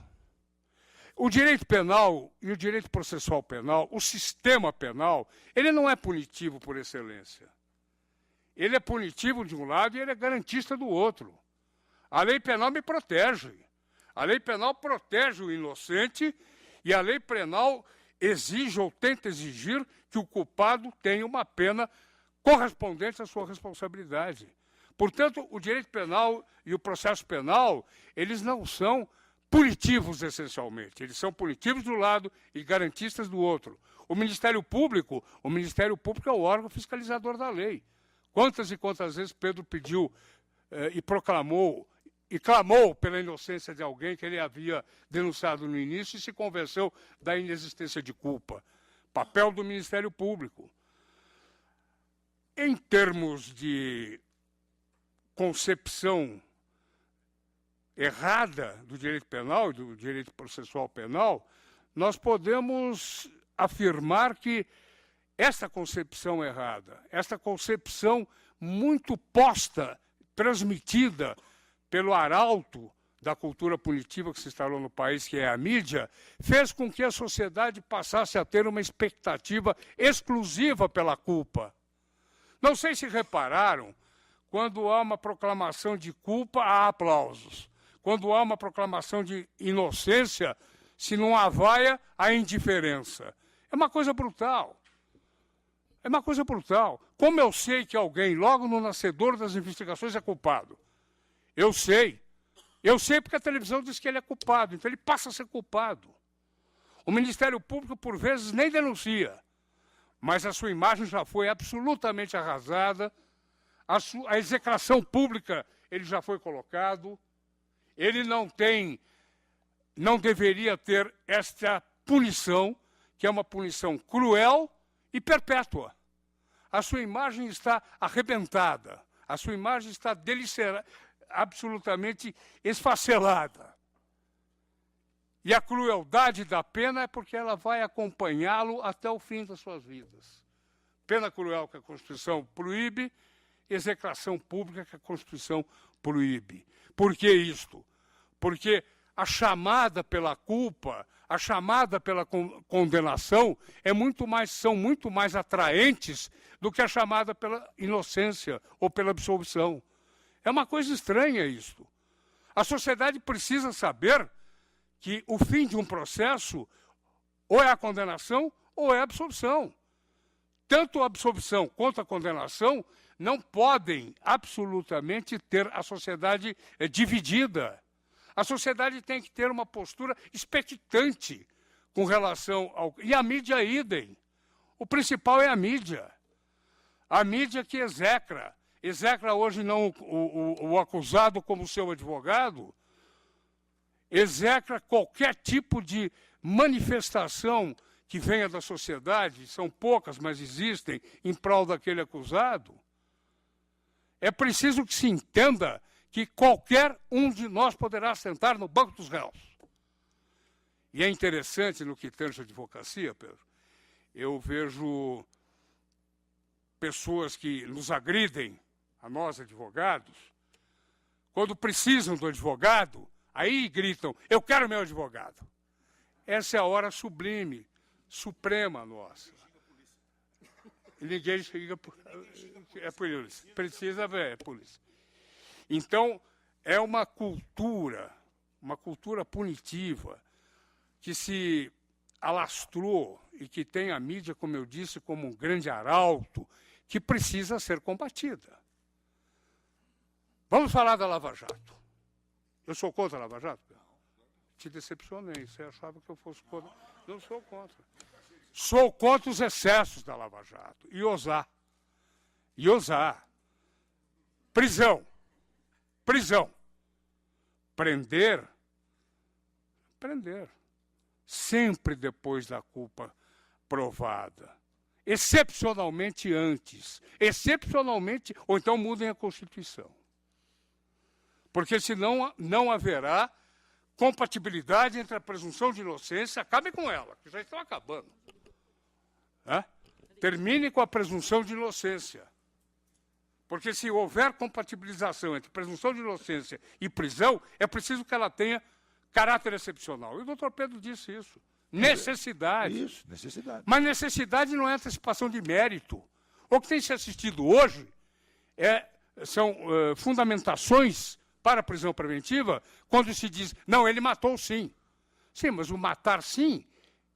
O direito penal e o direito processual penal, o sistema penal, ele não é punitivo por excelência. Ele é punitivo de um lado e ele é garantista do outro. A lei penal me protege. A lei penal protege o inocente e a lei penal exige ou tenta exigir que o culpado tenha uma pena correspondente à sua responsabilidade. Portanto, o direito penal e o processo penal, eles não são punitivos essencialmente. Eles são punitivos de um lado e garantistas do outro. O Ministério Público é o órgão fiscalizador da lei. Quantas e quantas vezes Pedro pediu e proclamou e clamou pela inocência de alguém que ele havia denunciado no início e se convenceu da inexistência de culpa. Papel do Ministério Público. Em termos de concepção errada do direito penal e do direito processual penal, nós podemos afirmar que essa concepção errada, essa concepção muito posta, transmitida pelo arauto da cultura punitiva que se instalou no país, que é a mídia, fez com que a sociedade passasse a ter uma expectativa exclusiva pela culpa. Não sei se repararam, quando há uma proclamação de culpa, há aplausos. Quando há uma proclamação de inocência, se não há vaia, há indiferença. É uma coisa brutal. É uma coisa brutal. Como eu sei que alguém, logo no nascedor das investigações, é culpado? Eu sei. Eu sei porque a televisão diz que ele é culpado, então ele passa a ser culpado. O Ministério Público, por vezes, nem denuncia, mas a sua imagem já foi absolutamente arrasada, a execração pública ele já foi colocado, ele não deveria ter esta punição, que é uma punição cruel e perpétua. A sua imagem está arrebentada, a sua imagem está absolutamente esfacelada. E a crueldade da pena é porque ela vai acompanhá-lo até o fim das suas vidas. Pena cruel que a Constituição proíbe, execração pública que a Constituição proíbe. Por que isto? Porque a chamada pela culpa, a chamada pela condenação são muito mais atraentes do que a chamada pela inocência ou pela absolvição. É uma coisa estranha isto. A sociedade precisa saber que o fim de um processo ou é a condenação ou é a absolvição. Tanto a absolvição quanto a condenação não podem absolutamente ter a sociedade dividida. A sociedade tem que ter uma postura expectante com relação ao... E a mídia idem. O principal é a mídia. A mídia que execra. Execra hoje não o acusado como seu advogado, execra qualquer tipo de manifestação que venha da sociedade, são poucas, mas existem, em prol daquele acusado. É preciso que se entenda que qualquer um de nós poderá sentar no banco dos réus. E é interessante no que tange a advocacia, Pedro, eu vejo pessoas que nos agridem, a nós advogados, quando precisam do advogado, aí gritam, eu quero meu advogado. Essa é a hora sublime, suprema nossa. E ninguém chega... É polícia. Precisa ver, é polícia. Então, é uma cultura punitiva, que se alastrou e que tem a mídia, como eu disse, como um grande arauto, que precisa ser combatida. Vamos falar da Lava Jato. Eu sou contra a Lava Jato? Te decepcionei, você achava que eu fosse contra. Não sou contra. Sou contra os excessos da Lava Jato. E ousar. Prisão. Prender. Sempre depois da culpa provada. Excepcionalmente antes. Ou então mudem a Constituição. Porque senão não haverá compatibilidade entre a presunção de inocência, acabem com ela, que já estão acabando. Termine com a presunção de inocência. Porque se houver compatibilização entre presunção de inocência e prisão, é preciso que ela tenha caráter excepcional. E o doutor Pedro disse isso. Necessidade. Isso, necessidade. Mas necessidade não é antecipação de mérito. O que tem se assistido hoje são fundamentações para a prisão preventiva, quando se diz, não, ele matou sim. Sim, mas o matar sim,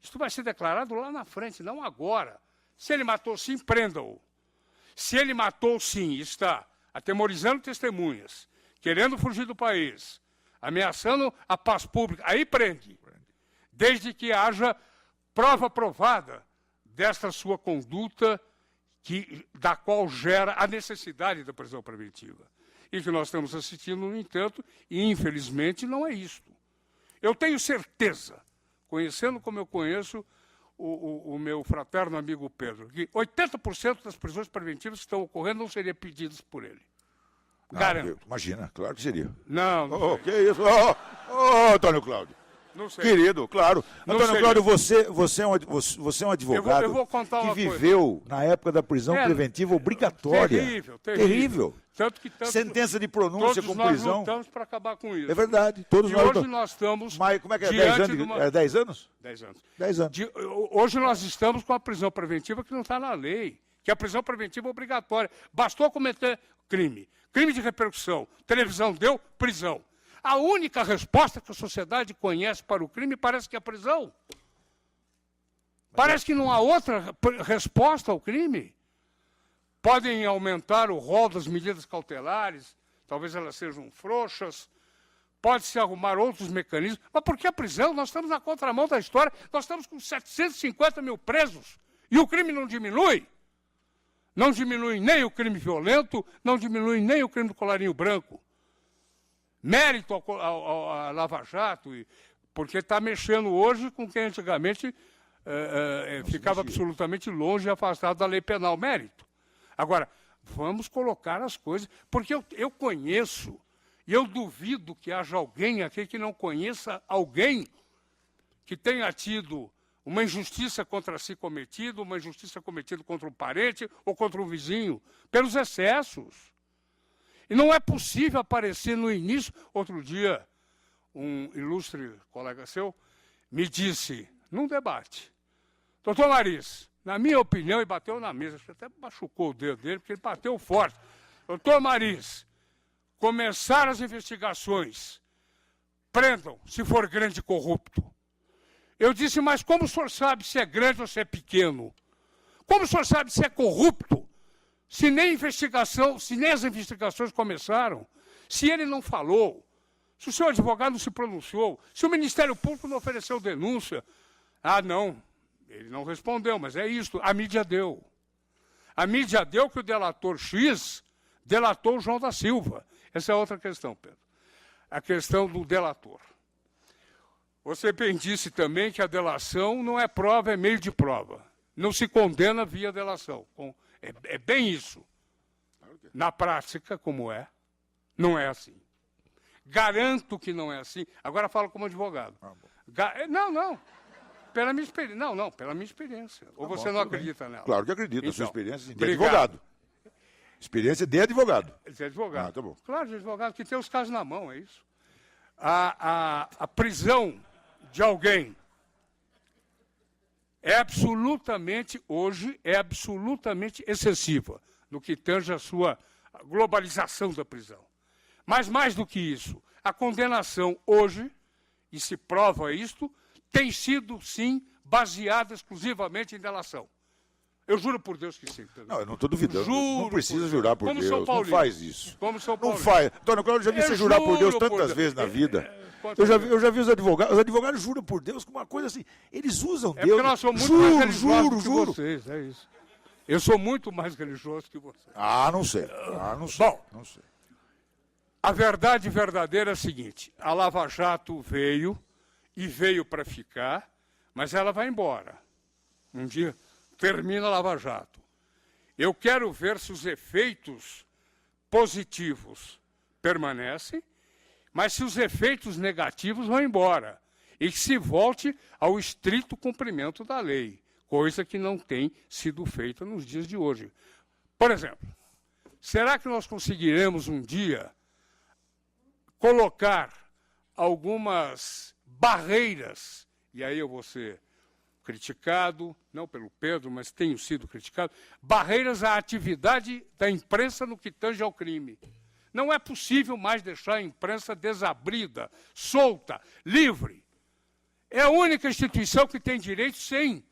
isso vai ser declarado lá na frente, não agora. Se ele matou sim, prenda-o. Se ele matou sim, está atemorizando testemunhas, querendo fugir do país, ameaçando a paz pública, aí prende. Desde que haja prova provada desta sua conduta, da qual gera a necessidade da prisão preventiva. E que nós estamos assistindo, no entanto, e infelizmente não é isto. Eu tenho certeza, conhecendo como eu conheço o meu fraterno amigo Pedro, que 80% das prisões preventivas que estão ocorrendo não seriam pedidas por ele. Garanto. Imagina, claro que seria. Não. Que isso? Antônio Cláudio. Não sei. Querido, claro. Não Antônio seria. Cláudio, você é um advogado Eu vou contar que uma coisa. viveu na época da prisão preventiva obrigatória. Terrível. Tanto que sentença de pronúncia com prisão. Todos nós lutamos para acabar com isso. É verdade. Todos e nós hoje nós estamos... Mas como é que é? 10 anos? É 10 anos? 10 anos. 10 anos. Hoje nós estamos com a prisão preventiva que não está na lei, que é a prisão preventiva obrigatória. Bastou cometer crime. Crime de repercussão. Televisão deu, prisão. A única resposta que a sociedade conhece para o crime parece que é a prisão. Parece que não há outra resposta ao crime. Podem aumentar o rol das medidas cautelares, talvez elas sejam frouxas, pode-se arrumar outros mecanismos, mas por que a prisão? Nós estamos na contramão da história, nós estamos com 750 mil presos e o crime não diminui. Não diminui nem o crime violento, não diminui nem o crime do colarinho branco. Mérito à Lava Jato, porque está mexendo hoje com quem antigamente ficava absolutamente longe e afastado da lei penal. Mérito. Agora, vamos colocar as coisas, porque eu conheço, e eu duvido que haja alguém aqui que não conheça alguém que tenha tido uma injustiça contra si cometida, uma injustiça cometida contra um parente ou contra um vizinho, pelos excessos. E não é possível aparecer no início. Outro dia, um ilustre colega seu me disse, num debate, doutor Maris, na minha opinião, e bateu na mesa, até machucou o dedo dele, porque ele bateu forte. Doutor Maris, começar as investigações, prendam, se for grande e corrupto. Eu disse, mas como o senhor sabe se é grande ou se é pequeno? Como o senhor sabe se é corrupto? Se nem as investigações começaram, se ele não falou, se o seu advogado não se pronunciou, se o Ministério Público não ofereceu denúncia, não, ele não respondeu, mas é isso, a mídia deu. A mídia deu que o delator X delatou o João da Silva. Essa é outra questão, Pedro. A questão do delator. Você bem disse também que a delação não é prova, é meio de prova. Não se condena via delação. É bem isso. Na prática, como é, não é assim. Garanto que não é assim. Agora falo como advogado. Não. Pela minha experiência. Não, pela minha experiência. Ou você não acredita nela? Claro que acredito, então, na sua experiência de obrigado. advogado. Experiência de advogado. De advogado. Tá bom. Claro, de advogado, que tem os casos na mão, é isso. A prisão de alguém hoje é absolutamente excessiva no que tange a sua globalização da prisão. Mas mais do que isso, a condenação hoje, e se prova isto, tem sido, sim, baseada exclusivamente em delação. Eu juro por Deus que sim. Não, eu não estou duvidando. Juro não precisa jurar por Deus. Não faz isso. Como São Não Paulo. faz. Antônio Cláudio, eu já vi você jurar por Deus tantas vezes na vida. Eu já vi os advogados. Os advogados juram por Deus com uma coisa assim. Eles usam Deus. Porque nós somos muito mais religiosos que vocês, é isso. Eu sou muito mais religioso que vocês. Não sei. Bom, não sei. A verdade verdadeira é a seguinte. A Lava Jato veio para ficar, mas ela vai embora. Um dia termina a Lava Jato. Eu quero ver se os efeitos positivos permanecem, mas se os efeitos negativos vão embora e que se volte ao estrito cumprimento da lei, coisa que não tem sido feita nos dias de hoje. Por exemplo, será que nós conseguiremos um dia colocar algumas barreiras, e aí eu vou ser criticado, não pelo Pedro, mas tenho sido criticado, barreiras à atividade da imprensa no que tange ao crime. Não é possível mais deixar a imprensa desabrida, solta, livre. É a única instituição que tem direito sem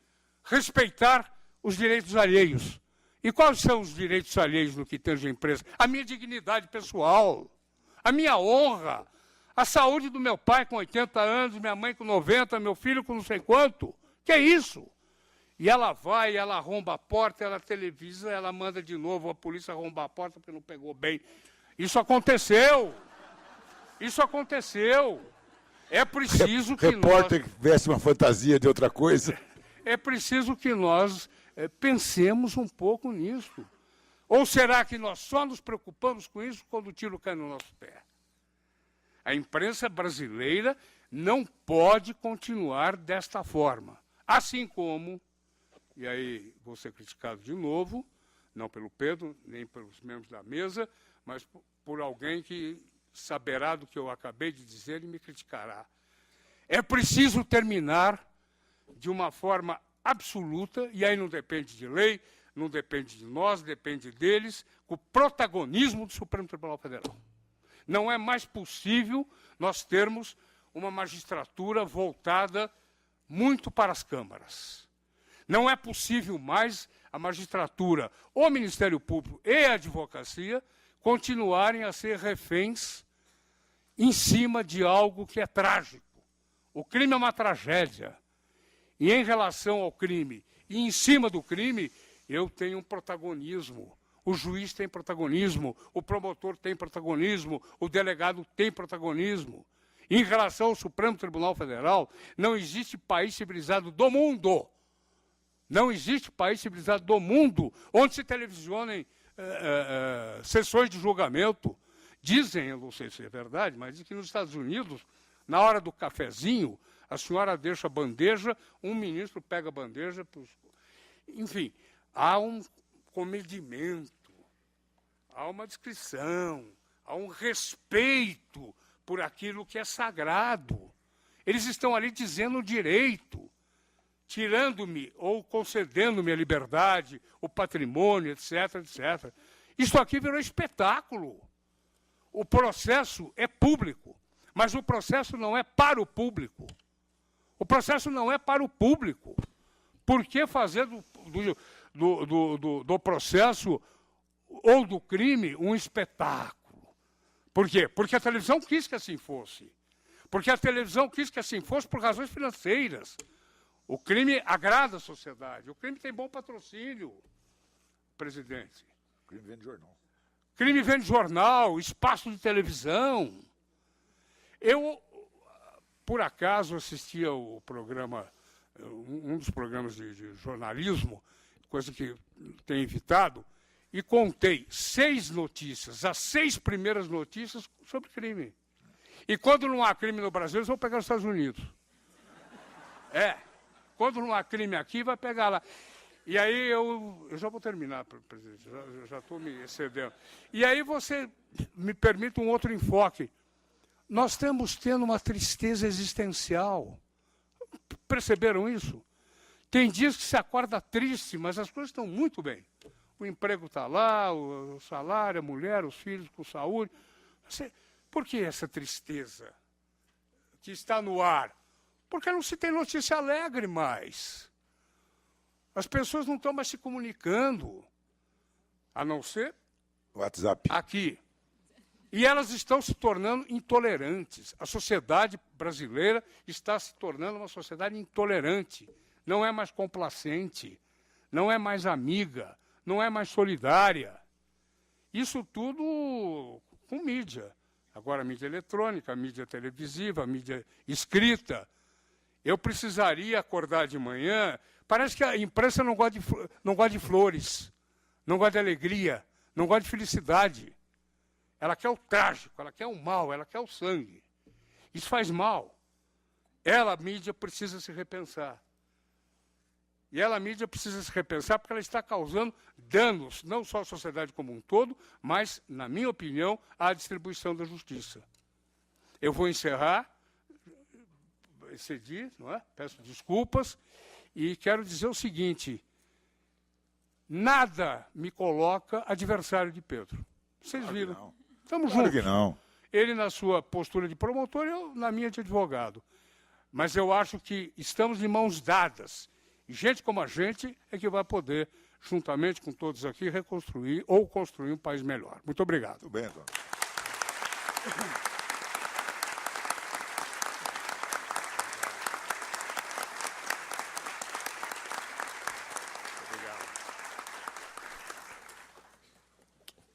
respeitar os direitos alheios. E quais são os direitos alheios no que tange a imprensa? A minha dignidade pessoal, a minha honra, a saúde do meu pai com 80 anos, minha mãe com 90, meu filho com não sei quanto. Que é isso? E ela vai, ela arromba a porta, ela televisa, ela manda de novo a polícia arrombar a porta porque não pegou bem. Isso aconteceu. Isso aconteceu. É preciso que repórter veste uma fantasia de outra coisa. É preciso que nós pensemos um pouco nisso. Ou será que nós só nos preocupamos com isso quando o tiro cai no nosso pé? A imprensa brasileira não pode continuar desta forma. Assim como, e aí vou ser criticado de novo, não pelo Pedro, nem pelos membros da mesa, mas por alguém que saberá do que eu acabei de dizer e me criticará. É preciso terminar de uma forma absoluta, e aí não depende de lei, não depende de nós, depende deles, com o protagonismo do Supremo Tribunal Federal. Não é mais possível nós termos uma magistratura voltada muito para as câmaras. Não é possível mais a magistratura, o Ministério Público e a advocacia continuarem a ser reféns em cima de algo que é trágico. O crime é uma tragédia. E em relação ao crime e em cima do crime, eu tenho um protagonismo. O juiz tem protagonismo, o promotor tem protagonismo, o delegado tem protagonismo. Em relação ao Supremo Tribunal Federal, não existe país civilizado do mundo. Não existe país civilizado do mundo onde se televisionem sessões de julgamento. Dizem, eu não sei se é verdade, mas dizem que nos Estados Unidos, na hora do cafezinho, a senhora deixa a bandeja, um ministro pega a bandeja. Enfim, há um comedimento, há uma descrição, há um respeito por aquilo que é sagrado. Eles estão ali dizendo o direito, tirando-me ou concedendo-me a liberdade, o patrimônio, etc, etc. Isso aqui virou espetáculo. O processo é público, mas o processo não é para o público. O processo não é para o público. Por que fazer do processo ou do crime um espetáculo? Por quê? Porque a televisão quis que assim fosse. Porque a televisão quis que assim fosse por razões financeiras. O crime agrada a sociedade. O crime tem bom patrocínio, presidente. O crime vende jornal. Crime vende jornal, espaço de televisão. Eu, por acaso, assisti ao programa, um dos programas de jornalismo, coisa que tenho evitado, e contei 6 notícias, as 6 primeiras notícias sobre crime. E quando não há crime no Brasil, eles vão pegar os Estados Unidos. Quando não há crime aqui, vai pegar lá. E aí eu já vou terminar, presidente, já estou me excedendo. E aí você me permite um outro enfoque. Nós estamos tendo uma tristeza existencial. Perceberam isso? Tem dias que se acorda triste, mas as coisas estão muito bem. O emprego está lá, o salário, a mulher, os filhos com saúde. Por que essa tristeza que está no ar? Porque não se tem notícia alegre mais. As pessoas não estão mais se comunicando, a não ser WhatsApp. Aqui. E elas estão se tornando intolerantes. A sociedade brasileira está se tornando uma sociedade intolerante. Não é mais complacente, não é mais amiga, não é mais solidária. Isso tudo com mídia. Agora, a mídia eletrônica, a mídia televisiva, a mídia escrita. Eu precisaria acordar de manhã. Parece que a imprensa não gosta de flores, não gosta de alegria, não gosta de felicidade. Ela quer o trágico, ela quer o mal, ela quer o sangue. Isso faz mal. A mídia, precisa se repensar. E a mídia precisa se repensar porque ela está causando danos, não só à sociedade como um todo, mas, na minha opinião, à distribuição da justiça. Eu vou encerrar, excedi, não é? Peço desculpas, e quero dizer o seguinte: nada me coloca adversário de Pedro. Vocês viram? Estamos juntos. Claro que não. Ele na sua postura de promotor, eu na minha de advogado. Mas eu acho que estamos de mãos dadas. E gente como a gente é que vai poder, juntamente com todos aqui, reconstruir ou construir um país melhor. Muito obrigado. Tudo bem, Antônio.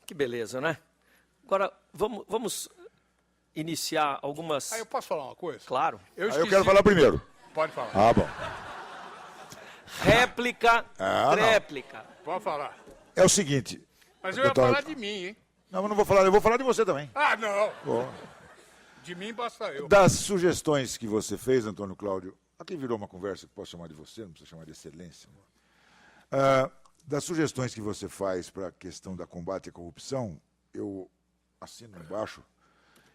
Que beleza, né? Agora, vamos iniciar algumas... Eu posso falar uma coisa? Claro. Eu quero falar primeiro. Pode falar. Ah, bom. Réplica, tréplica. Pode falar. É o seguinte... Mas eu ia falar de mim, hein? Não, eu não vou falar, eu vou falar de você também. Ah, não! Bom. De mim basta eu. Das sugestões que você fez, Antônio Cláudio, aqui virou uma conversa que posso chamar de você, não precisa chamar de excelência. Das sugestões que você faz para a questão da combate à corrupção, eu assino embaixo,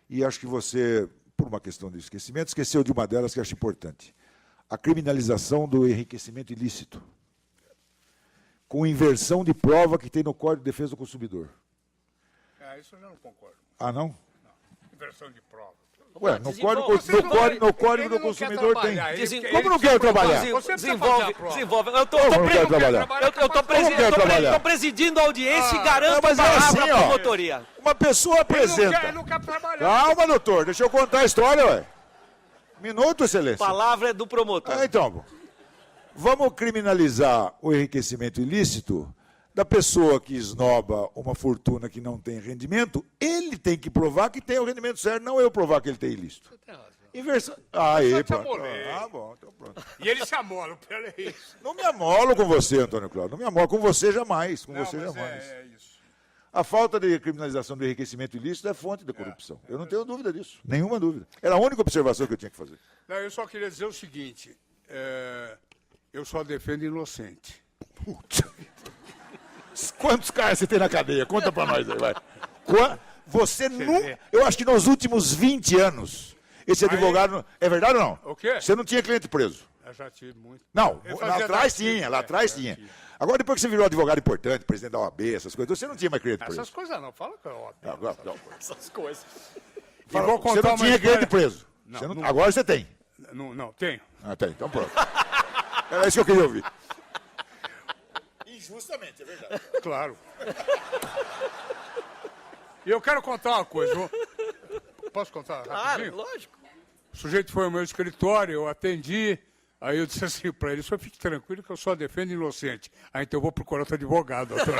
e acho que você, por uma questão de esquecimento, esqueceu de uma delas que eu acho importante. A criminalização do enriquecimento ilícito, com inversão de prova que tem no Código de Defesa do Consumidor. Isso eu não concordo. Ah, não? Inversão de prova. Ué, no Código do Consumidor tem. Como não quer trabalhar? Desenvolve. Eu estou presidindo a audiência e garanto mas a palavra assim, à ó, promotoria. Uma pessoa apresenta. Ele não quer trabalhar. Calma, doutor, deixa eu contar a história, ué. Minuto, excelência. A palavra é do promotor. Então, vamos criminalizar o enriquecimento ilícito da pessoa que esnoba uma fortuna que não tem rendimento. Ele tem que provar que tem o rendimento certo, não eu provar que ele tem ilícito. Você tem razão. Inversão. Aí, te pronto. amolei. Ah, bom, então pronto. E ele se amola, pera isso. Não me amolo com você, Antônio Cláudio. Não me amolo com você jamais. Com você jamais. É isso. A falta de criminalização do enriquecimento ilícito é fonte da corrupção. Eu não tenho dúvida disso. Nenhuma dúvida. Era a única observação que eu tinha que fazer. Não, eu só queria dizer o seguinte. Eu só defendo inocente. Putz. Quantos caras você tem na cadeia? Conta pra nós aí, vai. Você nunca... Eu acho que nos últimos 20 anos, esse advogado... É verdade ou não? O quê? Você não tinha cliente preso. Eu já tive muito. Não, Ele lá fazia atrás daqui. tinha, lá atrás tinha. Agora, depois que você virou advogado importante, presidente da OAB, essas coisas, você não tinha mais cliente preso. Essas coisas não, fala que é óbvio. Não. Essas coisas. E vou Você contar não uma tinha história- cliente preso. Não, Você não- não. Agora você tem. Não, tenho. Ah, tem, então pronto. Era isso que eu queria ouvir. Injustamente, é verdade. Claro. E eu quero contar uma coisa. Posso contar rapidinho? lógico. O sujeito foi ao meu escritório, eu atendi. Aí eu disse assim para ele, o senhor fique tranquilo que eu só defendo inocente. Aí então eu vou procurar outro advogado, doutor.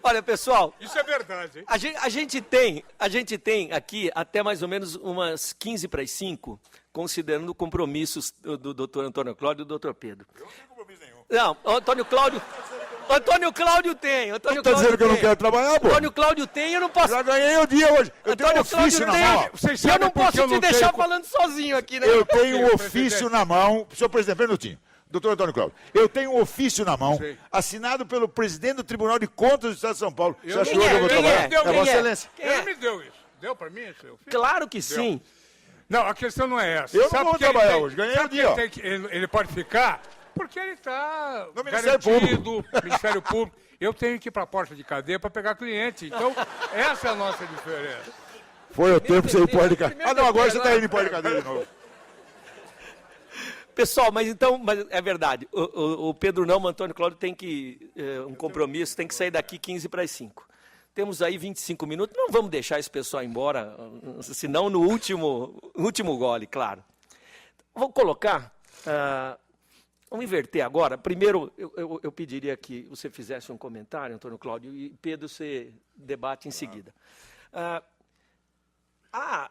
Olha, pessoal, Isso é verdade, hein? a gente tem aqui até mais ou menos umas 15 para as 5, considerando compromissos do doutor Antônio Cláudio e do doutor Pedro. Eu não tenho compromisso nenhum. Não, Antônio Cláudio tem. Antônio Tá dizendo Cláudio que eu não tem. quero trabalhar, pô? Antônio Cláudio tem, eu não posso. Já ganhei o dia hoje. Eu tenho um Antônio ofício Cláudio na tem. mão. Vocês E eu sabem não por que posso eu te não deixar tenho- falando sozinho aqui, né? Eu tenho um Senhor ofício presidente. na mão. Senhor presidente, um minutinho. Doutor Antônio Cláudio, eu tenho um ofício na mão, Sei. assinado pelo presidente do Tribunal de Contas do Estado de São Paulo. Você acha que Quem hoje eu vou Quem trabalhar? é? Quem Vossa é? Excelência. Quem é? Ele me deu isso. Deu para mim esse ofício? Claro que sim. Não, a questão não é essa. Eu não Sabe vou por que ele trabalhar tem- hoje, ganhei sabe o por dia, ó. que ele pode ficar? Porque ele está No Ministério garantido, Ministério Público. Eu tenho que ir para a porta de cadeia para pegar cliente. Então, essa é a nossa diferença. Foi o tempo que você ir pôr de cadeira. primeiro Ah, não, agora você defeito, está indo em pôr de cadeira de novo. Pessoal, mas é verdade. O Pedro não, o Antônio Cláudio tem que um compromisso, tem que sair daqui 15 para as 5. Temos aí 25 minutos, não vamos deixar esse pessoal embora, senão no último gole, claro. Vou colocar, vamos inverter agora. Primeiro, eu pediria que você fizesse um comentário, Antônio Cláudio, e Pedro, você debate em seguida. Há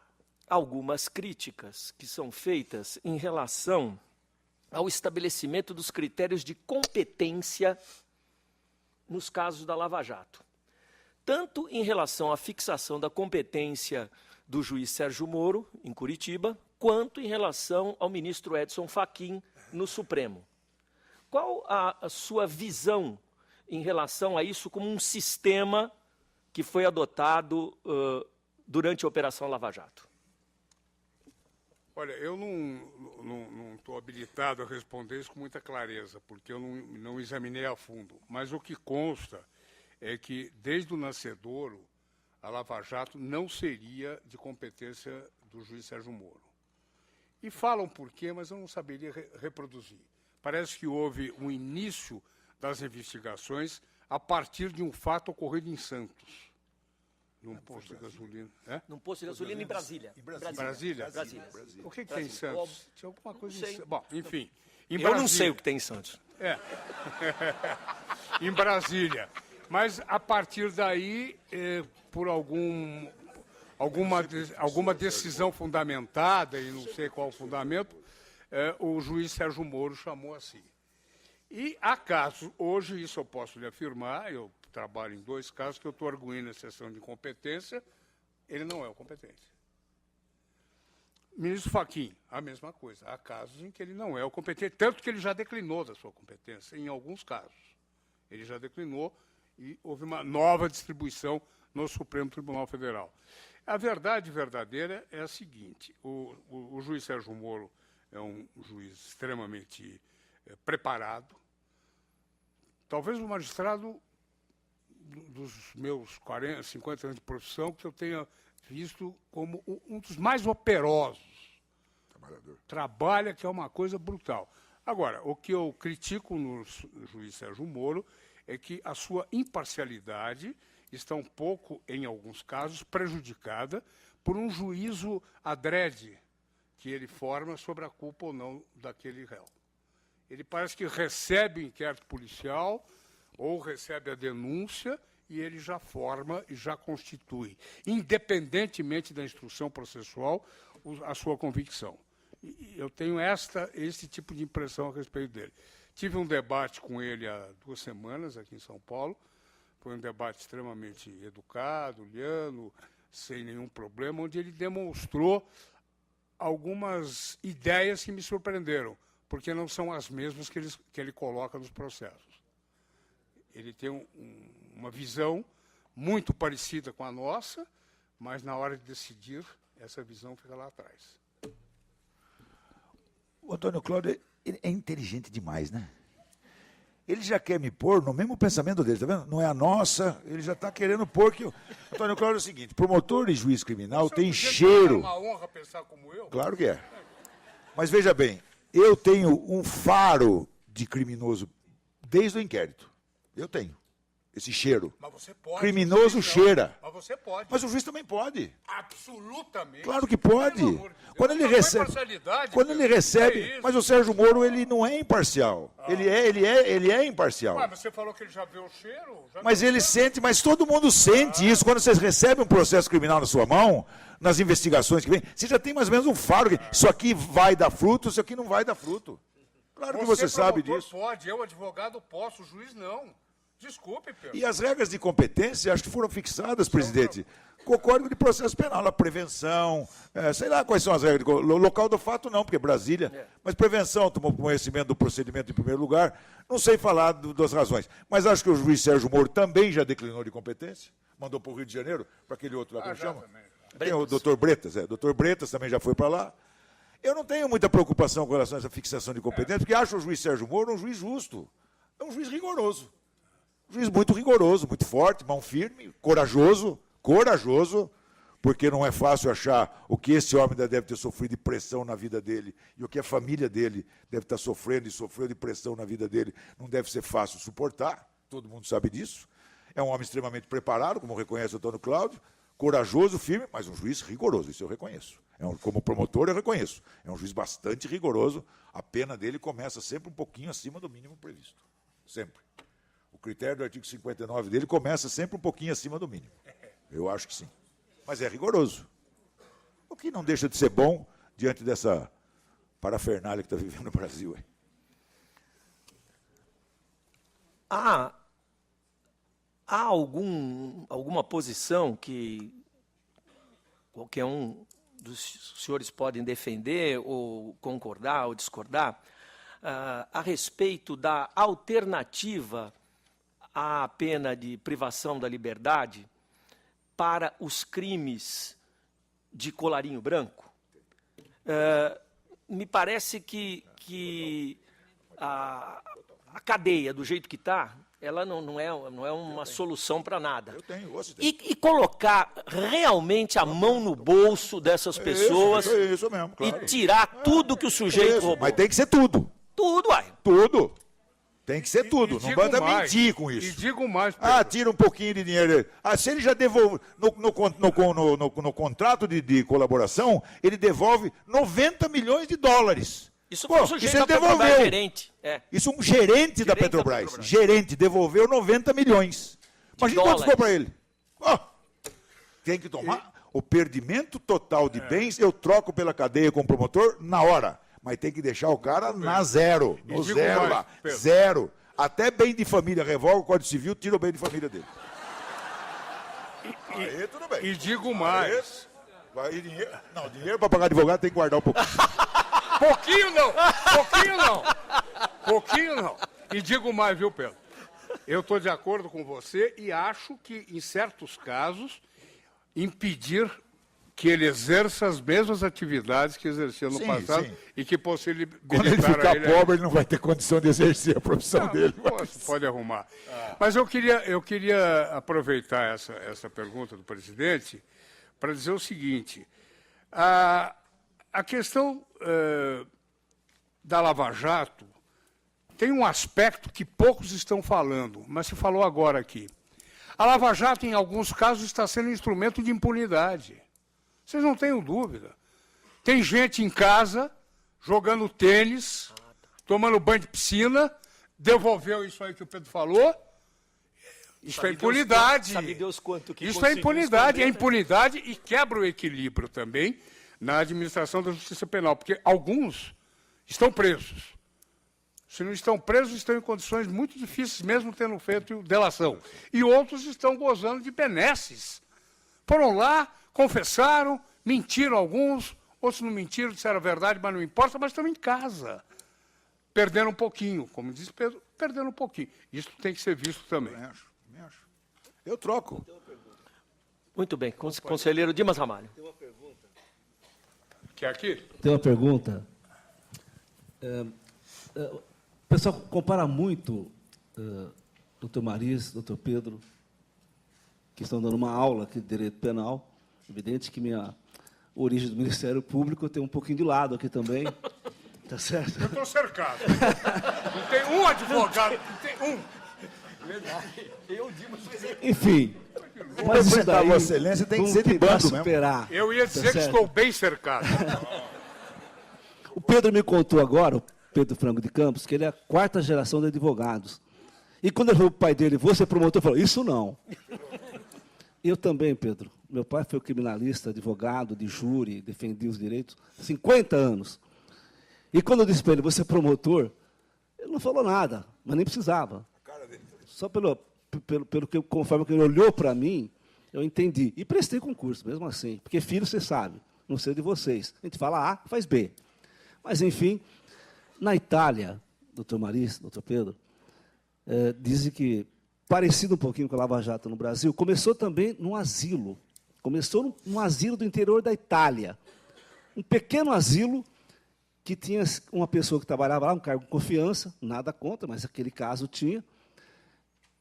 algumas críticas que são feitas em relação ao estabelecimento dos critérios de competência nos casos da Lava Jato. Tanto em relação à fixação da competência do juiz Sérgio Moro, em Curitiba, quanto em relação ao ministro Edson Fachin, no Supremo. Qual a sua visão em relação a isso como um sistema que foi adotado durante a Operação Lava Jato? Olha, eu não estou habilitado a responder isso com muita clareza, porque eu não examinei a fundo. Mas o que consta é que, desde o nascedouro, a Lava Jato não seria de competência do juiz Sérgio Moro. E falam por quê, mas eu não saberia reproduzir. Parece que houve um início das investigações a partir de um fato ocorrido em Santos, num posto de gasolina. É? Num posto de gasolina em Brasília. Brasília? Brasília. O que tem em Santos? Tinha alguma coisa Não sei. em Santos. Bom, enfim. Em Eu não Brasília. sei o que tem em Santos. É. Em Brasília. Mas, a partir daí, por alguma decisão fundamentada, e não sei qual o fundamento, o juiz Sérgio Moro chamou assim. E há casos, hoje, isso eu posso lhe afirmar, eu trabalho em 2 casos que eu estou arguindo a exceção de incompetência, ele não é o competente. Ministro Fachin, a mesma coisa. Há casos em que ele não é o competente, tanto que ele já declinou da sua competência, em alguns casos. Ele já declinou e houve uma nova distribuição no Supremo Tribunal Federal. A verdade verdadeira é a seguinte, o juiz Sérgio Moro é um juiz extremamente preparado, talvez o magistrado dos meus 40, 50 anos de profissão que eu tenha visto como um dos mais operosos. Trabalha, que é uma coisa brutal. Agora, o que eu critico no juiz Sérgio Moro é que a sua imparcialidade está um pouco, em alguns casos, prejudicada por um juízo adrede que ele forma sobre a culpa ou não daquele réu. Ele parece que recebe o inquérito policial ou recebe a denúncia e ele já forma e já constitui, independentemente da instrução processual, a sua convicção. E eu tenho esse tipo de impressão a respeito dele. Tive um debate com ele há 2 semanas aqui em São Paulo. Foi um debate extremamente educado, liano, sem nenhum problema, onde ele demonstrou algumas ideias que me surpreenderam, porque não são as mesmas que ele coloca nos processos. Ele tem uma visão muito parecida com a nossa, mas na hora de decidir, essa visão fica lá atrás. O Antônio Cláudio ele é inteligente demais, né? Ele já quer me pôr no mesmo pensamento dele, tá vendo? Não é a nossa, ele já está querendo pôr que... Antônio Cláudio é o seguinte, promotor e juiz criminal tem cheiro... É uma honra pensar como eu? Claro que é. Mas veja bem, eu tenho um faro de criminoso desde o inquérito. Eu tenho esse cheiro. Mas você pode. Criminoso cheira. Mas você pode. Mas o juiz também pode. Absolutamente. Claro que pode. Pelo amor de Deus. Quando ele Não, recebe, imparcialidade, quando ele Pedro. recebe, É isso. mas o Sérgio Moro ele não é imparcial. Ele é imparcial. Ué, você falou que ele já vê o cheiro? Mas ele sente, mas todo mundo sente isso. Quando você recebe um processo criminal na sua mão, nas investigações que vem, você já tem mais ou menos um faro. Isso aqui vai dar fruto, isso aqui não vai dar fruto. Claro que você sabe disso. Pode, eu, advogado, posso, o juiz não. Desculpe, Pedro. E as regras de competência, acho que foram fixadas, presidente, com o Código de Processo Penal, a prevenção, sei lá quais são as regras. Local do fato não, porque é Brasília. Mas prevenção, tomou conhecimento do procedimento em primeiro lugar. Não sei falar das razões. Mas acho que o juiz Sérgio Moro também já declinou de competência. Mandou para o Rio de Janeiro, para aquele outro lá, como chama? Tem o doutor Bretas, doutor Bretas também já foi para lá. Eu não tenho muita preocupação com relação a essa fixação de competência, porque acho o juiz Sérgio Moro um juiz justo. É um juiz rigoroso. Um juiz muito rigoroso, muito forte, mão firme, corajoso, porque não é fácil achar o que esse homem deve ter sofrido de pressão na vida dele e o que a família dele deve estar sofrendo e sofreu de pressão na vida dele. Não deve ser fácil suportar, todo mundo sabe disso. É um homem extremamente preparado, como reconhece o Antônio Cláudio, corajoso, firme, mas um juiz rigoroso, isso eu reconheço. Como promotor, eu reconheço. É um juiz bastante rigoroso, a pena dele começa sempre um pouquinho acima do mínimo previsto. Sempre. O critério do artigo 59 dele começa sempre um pouquinho acima do mínimo. Eu acho que sim. Mas é rigoroso. O que não deixa de ser bom diante dessa parafernália que está vivendo no Brasil. Há alguma posição que qualquer um dos senhores podem defender, ou concordar, ou discordar, a respeito da alternativa à pena de privação da liberdade para os crimes de colarinho branco? Me parece que a cadeia, do jeito que está, ela não é uma solução para nada. Eu tenho, E colocar realmente a mão no bolso dessas pessoas isso mesmo, claro. e tirar tudo que o sujeito roubou. Mas tem que ser tudo. Tudo, uai. Tudo. Tem que ser tudo. Não basta mais, mentir com isso. E digo mais, Pedro. Tira um pouquinho de dinheiro. Se ele já devolve, no contrato de colaboração, ele devolve 90 milhões de dólares. Isso foi o sujeito isso ele da Petrobras, devolveu. gerente. Isso um gerente da Petrobras. Gerente, devolveu 90 milhões. Imagina quanto ficou para ele. Tem que tomar o perdimento total de bens, eu troco pela cadeia com o promotor na hora. Mas tem que deixar o cara na zero. No zero lá. Zero. Até bem de família, revoga o Código Civil, tira o bem de família dele. Aí tudo bem. E digo mais. Dinheiro para pagar advogado tem que guardar um pouquinho. Pouquinho não. E digo mais, viu, Pedro? Eu estou de acordo com você e acho que, em certos casos, impedir que ele exerça as mesmas atividades que exercia no passado e que possibilitaram quando ele ficar pobre, ele não vai ter condição de exercer a profissão dele. Pode arrumar. Mas eu queria aproveitar essa pergunta do presidente para dizer o seguinte. A questão da Lava Jato tem um aspecto que poucos estão falando, mas se falou agora aqui. A Lava Jato, em alguns casos, está sendo um instrumento de impunidade. Vocês não tenham dúvida. Tem gente em casa jogando tênis, tomando banho de piscina, devolveu isso aí que o Pedro falou. Isso é impunidade. Sabe Deus quanto que isso é impunidade. É impunidade e quebra o equilíbrio também na administração da justiça penal, porque alguns estão presos. Se não estão presos, estão em condições muito difíceis, mesmo tendo feito delação. E outros estão gozando de benesses. Foram lá, confessaram, mentiram alguns, outros não mentiram, disseram a verdade, mas não importa, mas estão em casa. perdendo um pouquinho, como diz Pedro, perdendo um pouquinho. Isso tem que ser visto também. Me acho. Eu troco. Muito bem. Conselheiro Dimas Ramalho. Quer aqui? Tem uma pergunta. O pessoal compara muito, doutor Maris, doutor Pedro, que estão dando uma aula aqui de direito penal. Evidente que minha origem do Ministério Público eu tenho um pouquinho de lado aqui também. Tá certo? Eu estou cercado. Não tem um advogado, não tem um. Enfim. Mas isso daí, Vossa Excelência tem que ser de bando superar. mesmo. Eu ia dizer que estou bem cercado. O Pedro me contou agora, o Pedro Franco de Campos, que ele é a 4ª geração de advogados. E quando ele falou para o pai dele, você é promotor, falou, isso não. Eu também, Pedro. Meu pai foi criminalista, advogado, de júri, defendia os direitos, 50 anos. E quando eu disse para ele, você é promotor, ele não falou nada, mas nem precisava. Só pelo que, conforme ele olhou para mim, eu entendi. E prestei concurso, mesmo assim. Porque filho, você sabe, não sei de vocês. A gente fala A, faz B. Mas, enfim, na Itália, doutor Maris, doutor Pedro, dizem que, parecido um pouquinho com a Lava Jato no Brasil, começou também num asilo. Começou num asilo do interior da Itália. Um pequeno asilo que tinha uma pessoa que trabalhava lá, um cargo de confiança, nada contra, mas aquele caso tinha.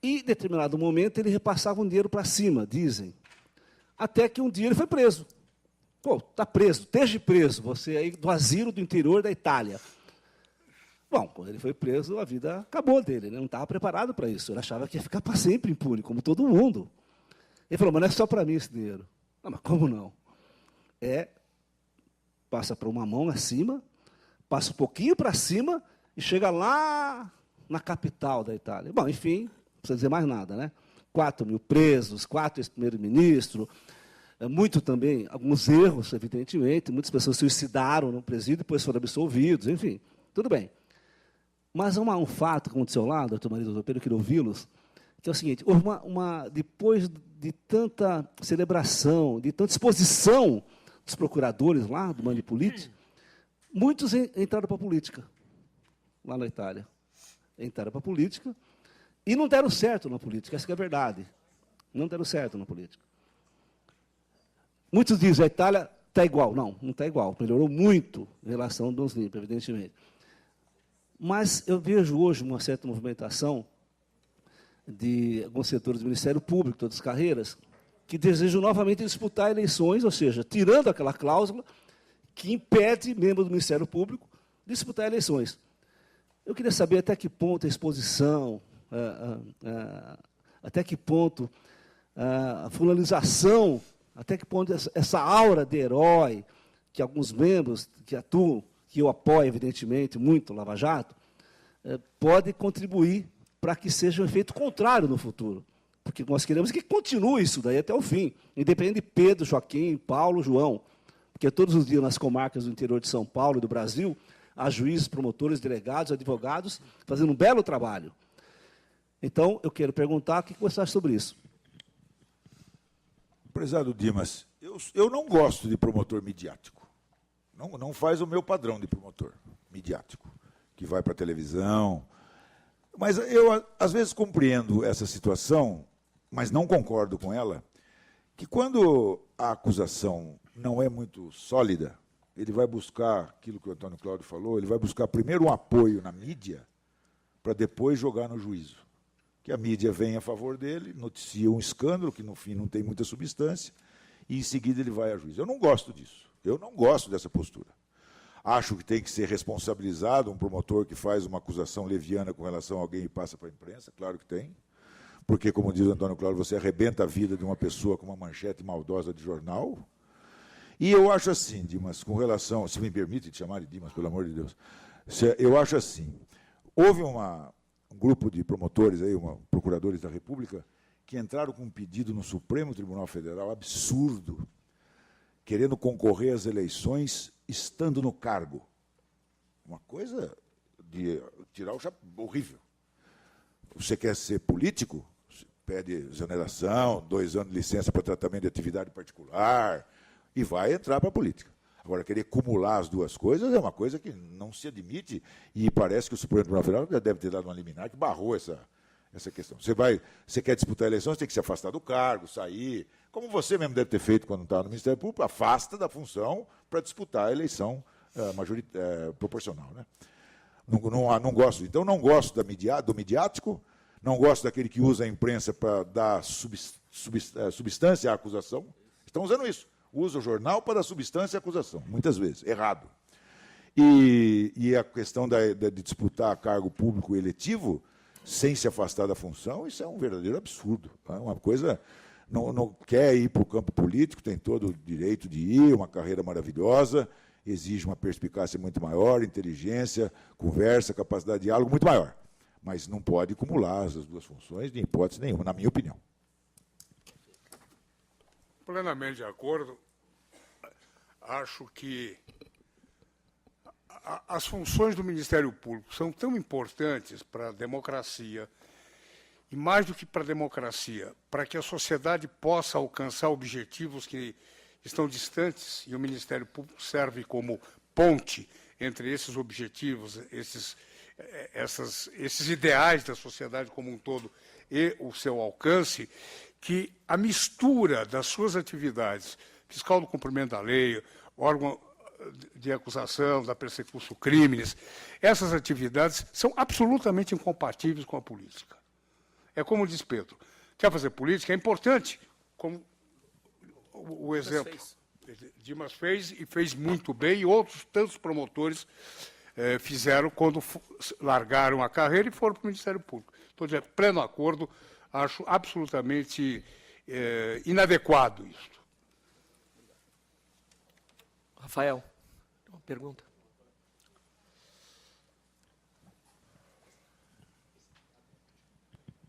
E, em determinado momento, ele repassava um dinheiro para cima, dizem. Até que um dia ele foi preso. Pô, está preso, esteja preso, você aí do asilo do interior da Itália. Bom, quando ele foi preso, a vida acabou dele, né? Não estava preparado para isso. Ele achava que ia ficar para sempre impune, como todo mundo. Ele falou, mas não é só para mim esse dinheiro. Não, mas como não? Passa para uma mão acima, passa um pouquinho para cima e chega lá na capital da Itália. Bom, enfim, não precisa dizer mais nada, né? 4 mil presos, 4 ex-primeiro-ministro, muito também, alguns erros, evidentemente, muitas pessoas se suicidaram no presídio, depois foram absolvidos, enfim, tudo bem. Mas há um fato que aconteceu lá, doutor Maria, doutor Pedro, eu queria ouvi-los, que é o seguinte, houve depois de tanta celebração, de tanta exposição dos procuradores lá, do Manipoliti, muitos entraram para a política, lá na Itália. Entraram para a política e não deram certo na política, essa que é a verdade. Não deram certo na política. Muitos dizem, a Itália está igual. Não, não está igual. Melhorou muito em relação ao Dons Limpa, evidentemente. Mas eu vejo hoje uma certa movimentação de alguns setores do Ministério Público, todas as carreiras, que desejam novamente disputar eleições, ou seja, tirando aquela cláusula que impede membros do Ministério Público de disputar eleições. Eu queria saber até que ponto a exposição, até que ponto a fulanização, até que ponto essa aura de herói que alguns membros que atuam, que eu apoio, evidentemente, muito o Lava Jato, pode contribuir para que seja um efeito contrário no futuro. Porque nós queremos que continue isso daí até o fim, independente de Pedro, Joaquim, Paulo, João. Porque todos os dias nas comarcas do interior de São Paulo e do Brasil, há juízes, promotores, delegados, advogados, fazendo um belo trabalho. Então, eu quero perguntar o que você acha sobre isso. Prezado Dimas, eu não gosto de promotor midiático. Não faz o meu padrão de promotor midiático, que vai para a televisão. Mas eu, às vezes, compreendo essa situação, mas não concordo com ela, que quando a acusação não é muito sólida, ele vai buscar aquilo que o Antônio Cláudio falou, ele vai buscar primeiro um apoio na mídia, para depois jogar no juízo. Que a mídia vem a favor dele, noticia um escândalo, que no fim não tem muita substância, e em seguida ele vai a juízo. Eu não gosto disso, eu não gosto dessa postura. Acho que tem que ser responsabilizado um promotor que faz uma acusação leviana com relação a alguém e passa para a imprensa, claro que tem, porque, como diz o Antônio Cláudio, você arrebenta a vida de uma pessoa com uma manchete maldosa de jornal. E eu acho assim, Dimas, com relação, se me permite te chamar de Dimas, pelo amor de Deus, eu acho assim, houve um grupo de promotores, procuradores da República, que entraram com um pedido no Supremo Tribunal Federal absurdo, querendo concorrer às eleições estando no cargo. Uma coisa de tirar o chapéu, horrível. Você quer ser político? Pede exoneração, 2 anos de licença para tratamento de atividade particular, e vai entrar para a política. Agora, querer cumular as duas coisas é uma coisa que não se admite, e parece que o Supremo Tribunal Federal já deve ter dado uma liminar que barrou essa questão. Você quer disputar a eleição, você tem que se afastar do cargo, sair, como você mesmo deve ter feito quando estava no Ministério Público, afasta da função para disputar a eleição proporcional. Né? Não gosto. Então, não gosto do midiático, não gosto daquele que usa a imprensa para dar substância à acusação. Estão usando isso. Usa o jornal para dar substância à acusação, muitas vezes, errado. E a questão de disputar cargo público eletivo, sem se afastar da função, isso é um verdadeiro absurdo. Tá? Uma coisa, não quer ir para o campo político, tem todo o direito de ir, uma carreira maravilhosa, exige uma perspicácia muito maior, inteligência, conversa, capacidade de diálogo muito maior. Mas não pode acumular as duas funções, de hipótese nenhuma, na minha opinião. Plenamente de acordo. Acho que as funções do Ministério Público são tão importantes para a democracia, e mais do que para a democracia, para que a sociedade possa alcançar objetivos que estão distantes, e o Ministério Público serve como ponte entre esses objetivos, esses ideais da sociedade como um todo e o seu alcance, que a mistura das suas atividades, fiscal do cumprimento da lei, órgão de acusação, da persecução crimes, essas atividades são absolutamente incompatíveis com a política. É como diz Pedro, quer fazer política, é importante, como o exemplo Dimas fez, e fez muito bem, e outros tantos promotores fizeram quando largaram a carreira e foram para o Ministério Público. Estou de pleno acordo, acho absolutamente inadequado isso. Rafael, uma pergunta.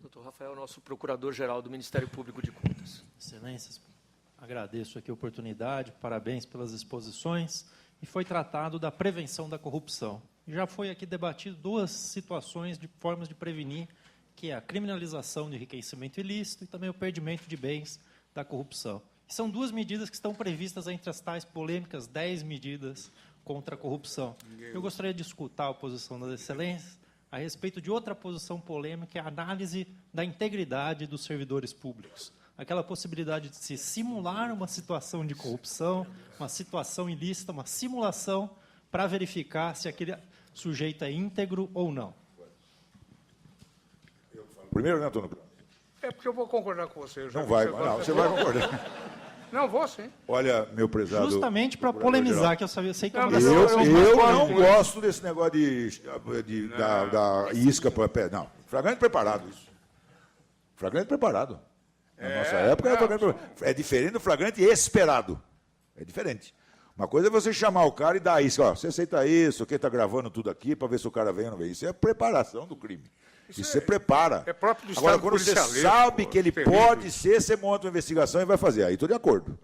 Doutor Rafael, nosso procurador-geral do Ministério Público de Contas. Excelências, agradeço aqui a oportunidade, parabéns pelas exposições. E foi tratado da prevenção da corrupção. Já foi aqui debatido duas situações de formas de prevenir, que é a criminalização de enriquecimento ilícito e também o perdimento de bens da corrupção. São duas medidas que estão previstas entre as tais polêmicas 10 medidas contra a corrupção. Eu gostaria de escutar a posição das excelências a respeito de outra posição polêmica, que é a análise da integridade dos servidores públicos. Aquela possibilidade de se simular uma situação de corrupção, uma situação ilícita, uma simulação, para verificar se aquele sujeito é íntegro ou não. Primeiro, né, Antônio? É porque eu vou concordar com você. Não vai, não, você vai concordar. Não, vou sim. Olha, meu prezado... Justamente para polemizar, que eu sei que é uma das Eu não com gosto desse negócio da isca para pé. Não, flagrante preparado isso. Flagrante preparado. Na nossa época era flagrante preparado. É diferente do flagrante esperado. É diferente. Uma coisa é você chamar o cara e dar isca. Ó, você aceita isso, quem está gravando tudo aqui, para ver se o cara vem ou não vem. Isso é preparação do crime. Isso você prepara. É próprio do Agora, Estado quando você policialesco, sabe que ele terrível. pode ser, você monta uma investigação e vai fazer. Aí estou de acordo.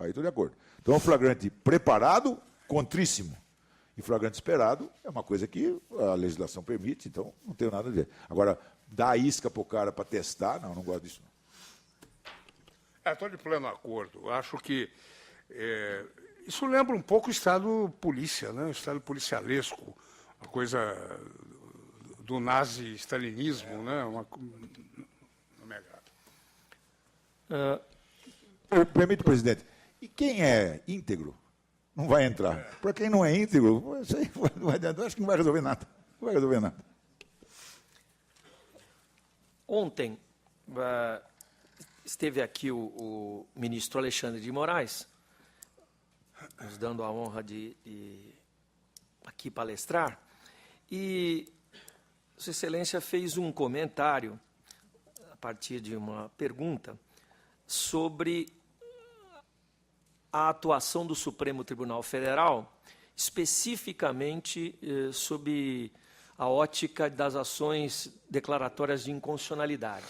Então, o flagrante preparado, contríssimo. E flagrante esperado é uma coisa que a legislação permite, então não tenho nada a ver. Agora, dar isca para o cara para testar, não gosto disso. Estou de pleno acordo. Acho que isso lembra um pouco o Estado polícia, né? O Estado policialesco, uma coisa do nazi-stalinismo, né? Não me agrada. Permite, presidente. E quem é íntegro não vai entrar. Para quem não é íntegro, isso aí acho que não vai resolver nada. Não vai resolver nada. Ontem esteve aqui o ministro Alexandre de Moraes, nos dando a honra de aqui palestrar, e Sua Excelência fez um comentário, a partir de uma pergunta, sobre a atuação do Supremo Tribunal Federal, especificamente sob a ótica das ações declaratórias de inconstitucionalidade.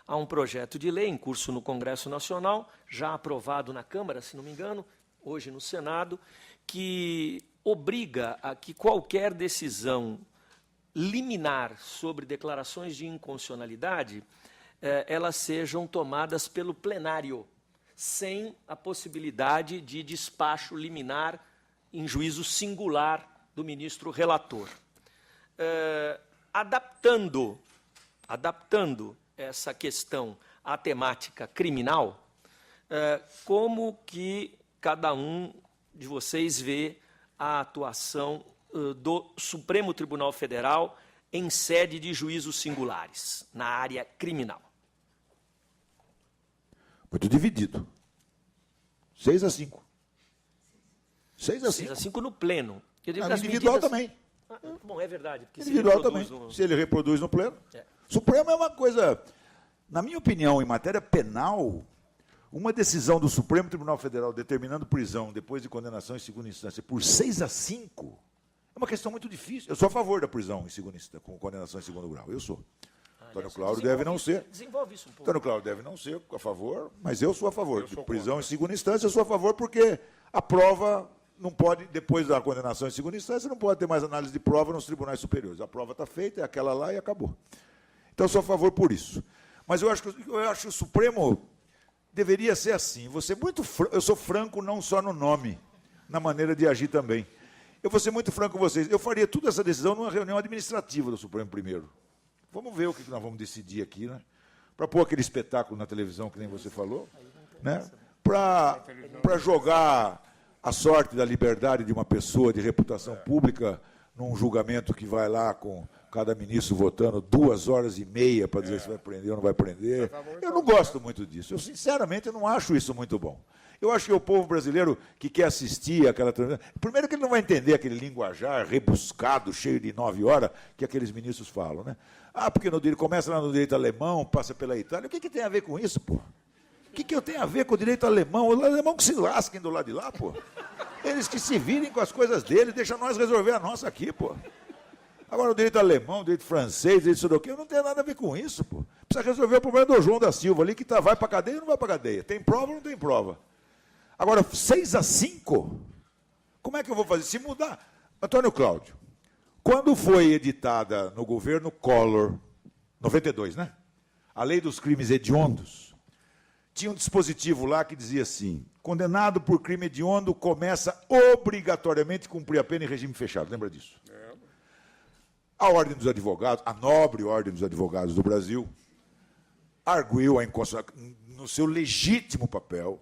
Há um projeto de lei em curso no Congresso Nacional, já aprovado na Câmara, se não me engano, hoje no Senado, que obriga a que qualquer decisão liminar sobre declarações de inconstitucionalidade, elas sejam tomadas pelo plenário, sem a possibilidade de despacho liminar em juízo singular do ministro relator. Adaptando essa questão à temática criminal, como que cada um de vocês vê a atuação do Supremo Tribunal Federal em sede de juízos singulares, na área criminal? Muito dividido. 6-5. 6-5. 6-5 no pleno. Individual medidas... também. Bom, é verdade. Individual também. Se ele reproduz no pleno. Supremo é uma coisa... Na minha opinião, em matéria penal, uma decisão do Supremo Tribunal Federal determinando prisão depois de condenação em segunda instância por 6-5 é uma questão muito difícil. Eu sou a favor da prisão em segunda instância, com condenação em segundo grau. Eu sou. Antônio Cláudio deve não ser. Desenvolve isso um pouco. Antônio Cláudio deve não ser a favor, mas eu sou a favor. De prisão em segunda instância, eu sou a favor porque a prova não pode, depois da condenação em segunda instância, não pode ter mais análise de prova nos tribunais superiores. A prova está feita, é aquela lá e acabou. Então, eu sou a favor por isso. Mas eu acho que o Supremo deveria ser assim. Eu sou franco não só no nome, na maneira de agir também. Eu vou ser muito franco com vocês. Eu faria toda essa decisão numa reunião administrativa do Supremo primeiro. Vamos ver o que nós vamos decidir aqui, né? Para pôr aquele espetáculo na televisão, que nem você falou, né? Para jogar a sorte da liberdade de uma pessoa de reputação pública num julgamento que vai lá com cada ministro votando 2h30 para dizer se vai prender ou não vai prender. Eu não gosto muito disso. Eu, sinceramente, não acho isso muito bom. Eu acho que o povo brasileiro que quer assistir aquela transmissão... Primeiro que ele não vai entender aquele linguajar rebuscado, cheio de 9 horas, que aqueles ministros falam, né? Porque começa lá no direito alemão, passa pela Itália. O que tem a ver com isso, pô? O que eu tenho a ver com o direito alemão? O alemão que se lasquem do lado de lá, pô. Eles que se virem com as coisas deles, deixa nós resolver a nossa aqui, pô. Agora, o direito alemão, o direito francês, o direito sudoquê, não tem nada a ver com isso, pô. Precisa resolver o problema do João da Silva ali, que vai para cadeia ou não vai para cadeia. Tem prova ou não tem prova? Agora, 6-5, como é que eu vou fazer? Se mudar... Antônio Cláudio, quando foi editada no governo Collor, 92, né? A lei dos crimes hediondos, tinha um dispositivo lá que dizia assim, condenado por crime hediondo começa obrigatoriamente a cumprir a pena em regime fechado. Lembra disso? A Ordem dos Advogados, a nobre Ordem dos Advogados do Brasil, arguiu a inconstitucionalidade, no seu legítimo papel,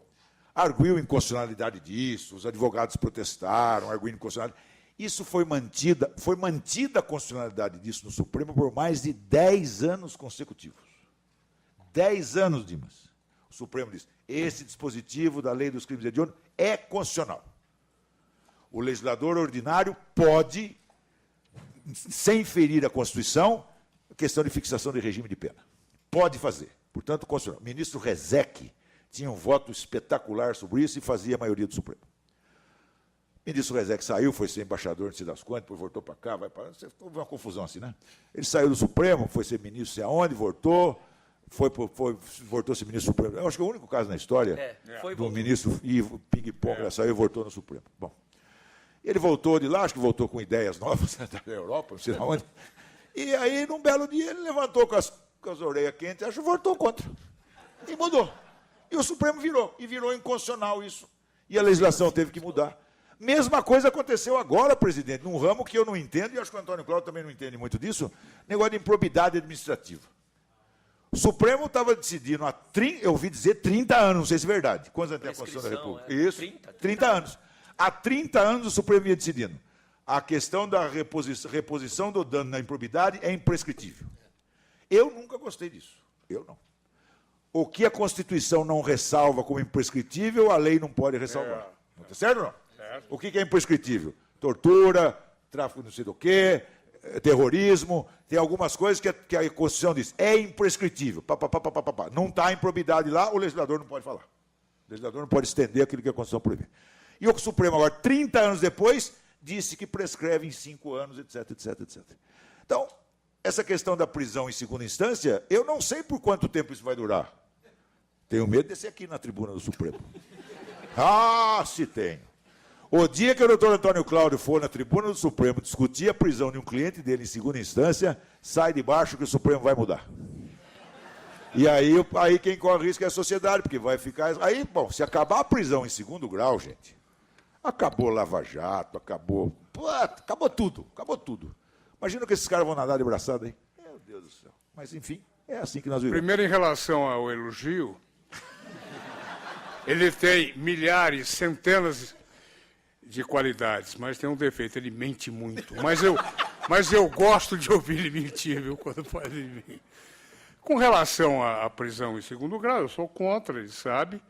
arguiu a inconstitucionalidade disso, os advogados protestaram, arguindo inconstitucionalidade. Isso foi mantida a constitucionalidade disso no Supremo por mais de 10 anos consecutivos. 10 anos, Dimas. O Supremo diz, esse dispositivo da lei dos crimes hediondos é constitucional. O legislador ordinário pode, sem ferir a Constituição, questão de fixação de regime de pena. Pode fazer. Portanto, constitucional. O ministro Rezec tinha um voto espetacular sobre isso e fazia a maioria do Supremo. O ministro Rezec saiu, foi ser embaixador, não sei das quantas, depois voltou para cá, vai para... Houve uma confusão assim, né? Ele saiu do Supremo, foi ser ministro, sei aonde, voltou a ser ministro do Supremo. Eu acho que é o único caso na história do ministro Ivo Ping-Pong, saiu e voltou no Supremo. Bom, ele voltou de lá, acho que voltou com ideias novas da Europa, não sei de onde. E aí, num belo dia, ele levantou com as orelhas quentes, acho que voltou contra. E mudou. E o Supremo virou inconstitucional isso. E a legislação teve que mudar. Mesma coisa aconteceu agora, presidente, num ramo que eu não entendo, e acho que o Antônio Cláudio também não entende muito disso, negócio de improbidade administrativa. O Supremo estava decidindo há, eu ouvi dizer, 30 anos, não sei se é verdade. Quantos anos tem a Constituição da República? Isso, 30 anos. Há 30 anos o Supremo ia decidindo. A questão da reposição do dano na improbidade é imprescritível. Eu nunca gostei disso. Eu não. O que a Constituição não ressalva como imprescritível, a lei não pode ressalvar. Está certo ou não? O que é imprescritível? Tortura, tráfico não sei do quê, terrorismo, tem algumas coisas que a Constituição diz, é imprescritível. Não está a improbidade lá, o legislador não pode falar. O legislador não pode estender aquilo que a Constituição proíbe. E o Supremo agora, 30 anos depois, disse que prescreve em 5 anos, etc, etc, etc. Então, essa questão da prisão em segunda instância, eu não sei por quanto tempo isso vai durar. Tenho medo de descer aqui na tribuna do Supremo. Se tenho. O dia que o doutor Antônio Cláudio for na tribuna do Supremo discutir a prisão de um cliente dele em segunda instância, sai de baixo que o Supremo vai mudar. E aí quem corre risco é a sociedade, porque vai ficar... Aí, bom, se acabar a prisão em segundo grau, gente, Acabou Lava Jato, acabou... Pô, acabou tudo, acabou tudo. Imagina que esses caras vão nadar de braçada, hein? Meu Deus do céu. Mas, enfim, é assim que nós vivemos. Primeiro, em relação ao elogio, ele tem milhares, centenas de qualidades, mas tem um defeito, ele mente muito. Mas eu gosto de ouvir ele mentir, viu, quando faz em mim. Com relação à prisão em segundo grau, eu sou contra, ele sabe,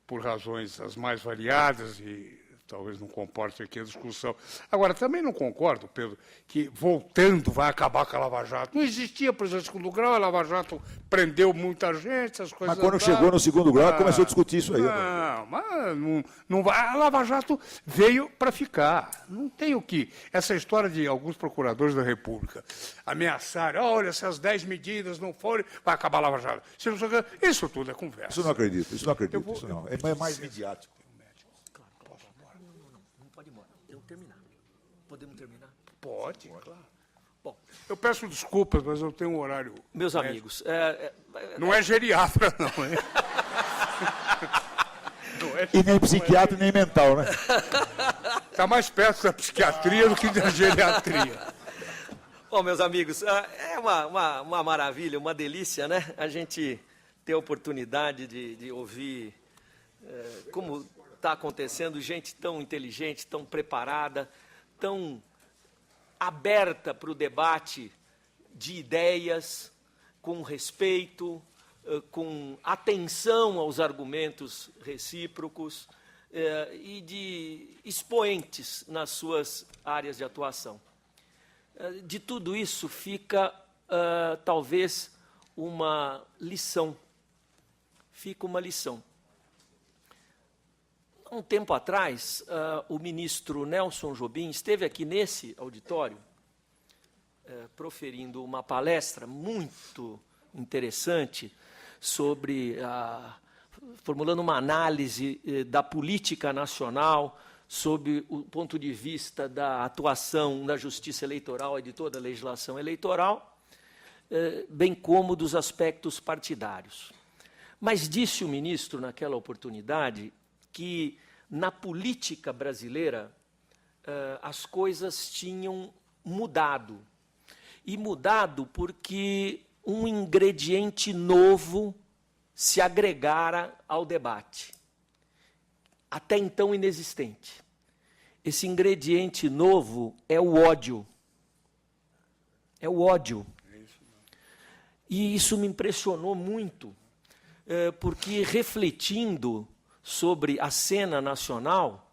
por razões as mais variadas e talvez não comporte aqui a discussão. Agora, também não concordo, Pedro, que voltando vai acabar com a Lava Jato. Não existia prisão em segundo grau, a Lava Jato prendeu muita gente, essas coisas. Mas quando chegou no segundo grau, começou a discutir isso aí. Não, mas não vai. A Lava Jato veio para ficar. Não tem o que. Essa história de alguns procuradores da República ameaçarem, olha, se as 10 medidas não forem, vai acabar a Lava Jato. Isso tudo é conversa. Isso não acredito, isso não acredito. Isso não. É mais midiático. Podemos terminar? Pode, claro. Bom, eu peço desculpas, mas eu tenho um horário... Meus amigos... Não é geriatra, não, hein? E nem psiquiatra, nem mental, né? Está mais perto da psiquiatria do que da geriatria. Bom, meus amigos, é uma maravilha, uma delícia, né? A gente ter a oportunidade de ouvir como está acontecendo, gente tão inteligente, tão preparada, tão aberta para o debate de ideias, com respeito, com atenção aos argumentos recíprocos e de expoentes nas suas áreas de atuação. De tudo isso fica, talvez, uma lição. Fica uma lição. Um tempo atrás, o ministro Nelson Jobim esteve aqui nesse auditório, proferindo uma palestra muito interessante sobre, formulando uma análise da política nacional, sob o ponto de vista da atuação da justiça eleitoral e de toda a legislação eleitoral, bem como dos aspectos partidários. Mas disse o ministro, naquela oportunidade, que na política brasileira as coisas tinham mudado. E mudado porque um ingrediente novo se agregara ao debate, até então inexistente. Esse ingrediente novo é o ódio. É o ódio. E isso me impressionou muito, porque refletindo sobre a cena nacional,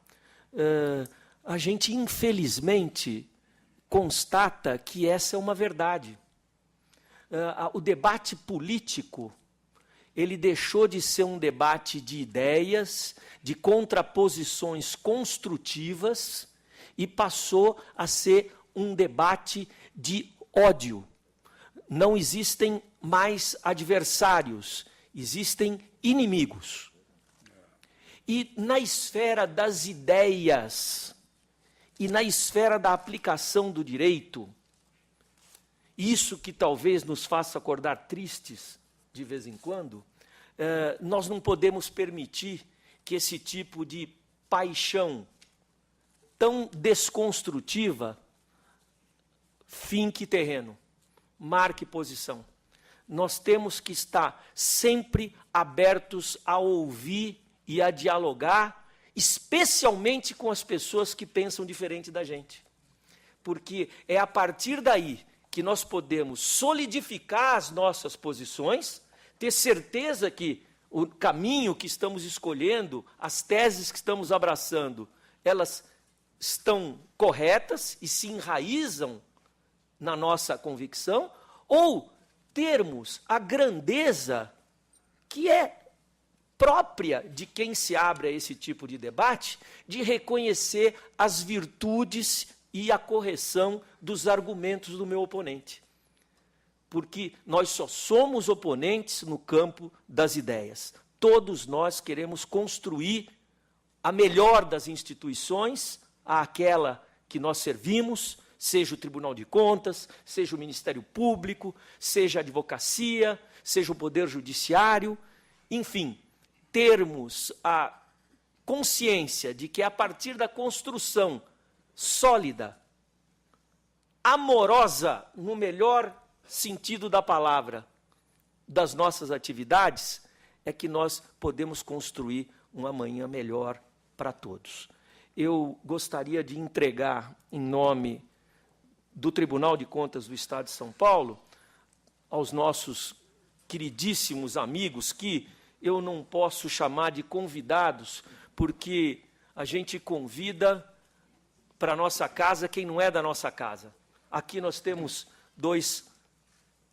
a gente, infelizmente, constata que essa é uma verdade. O debate político, ele deixou de ser um debate de ideias, de contraposições construtivas, e passou a ser um debate de ódio. Não existem mais adversários, existem inimigos. E na esfera das ideias e na esfera da aplicação do direito, isso que talvez nos faça acordar tristes de vez em quando, nós não podemos permitir que esse tipo de paixão tão desconstrutiva finque terreno, marque posição. Nós temos que estar sempre abertos a ouvir e a dialogar, especialmente com as pessoas que pensam diferente da gente. Porque é a partir daí que nós podemos solidificar as nossas posições, ter certeza que o caminho que estamos escolhendo, as teses que estamos abraçando, elas estão corretas e se enraizam na nossa convicção, ou termos a grandeza que é própria de quem se abre a esse tipo de debate, de reconhecer as virtudes e a correção dos argumentos do meu oponente. Porque nós só somos oponentes no campo das ideias. Todos nós queremos construir a melhor das instituições, aquela que nós servimos, seja o Tribunal de Contas, seja o Ministério Público, seja a advocacia, seja o Poder Judiciário, enfim, termos a consciência de que a partir da construção sólida, amorosa, no melhor sentido da palavra, das nossas atividades, é que nós podemos construir um amanhã melhor para todos. Eu gostaria de entregar, em nome do Tribunal de Contas do Estado de São Paulo, aos nossos queridíssimos amigos, que eu não posso chamar de convidados, porque a gente convida para a nossa casa quem não é da nossa casa. Aqui nós temos dois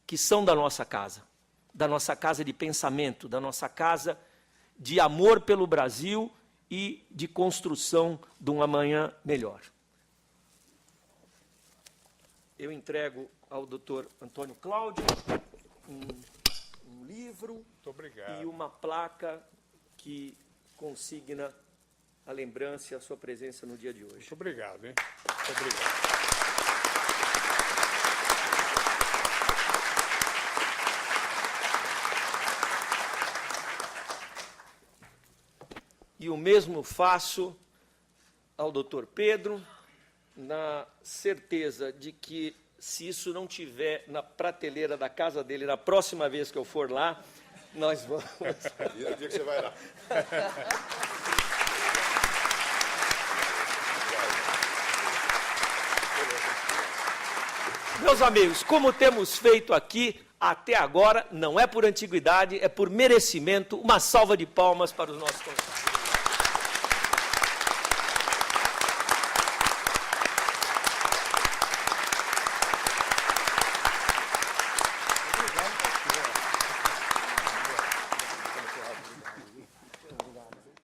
que são da nossa casa de pensamento, da nossa casa de amor pelo Brasil e de construção de um amanhã melhor. Eu entrego ao doutor Antônio Cláudio um livro e uma placa que consigna a lembrança e a sua presença no dia de hoje. Muito obrigado, hein? Muito obrigado. E o mesmo faço ao doutor Pedro, na certeza de que, se isso não tiver na prateleira da casa dele, na próxima vez que eu for lá, nós vamos... E é o dia que você vai lá. Meus amigos, como temos feito aqui até agora, não é por antiguidade, é por merecimento. Uma salva de palmas para os nossos convidados.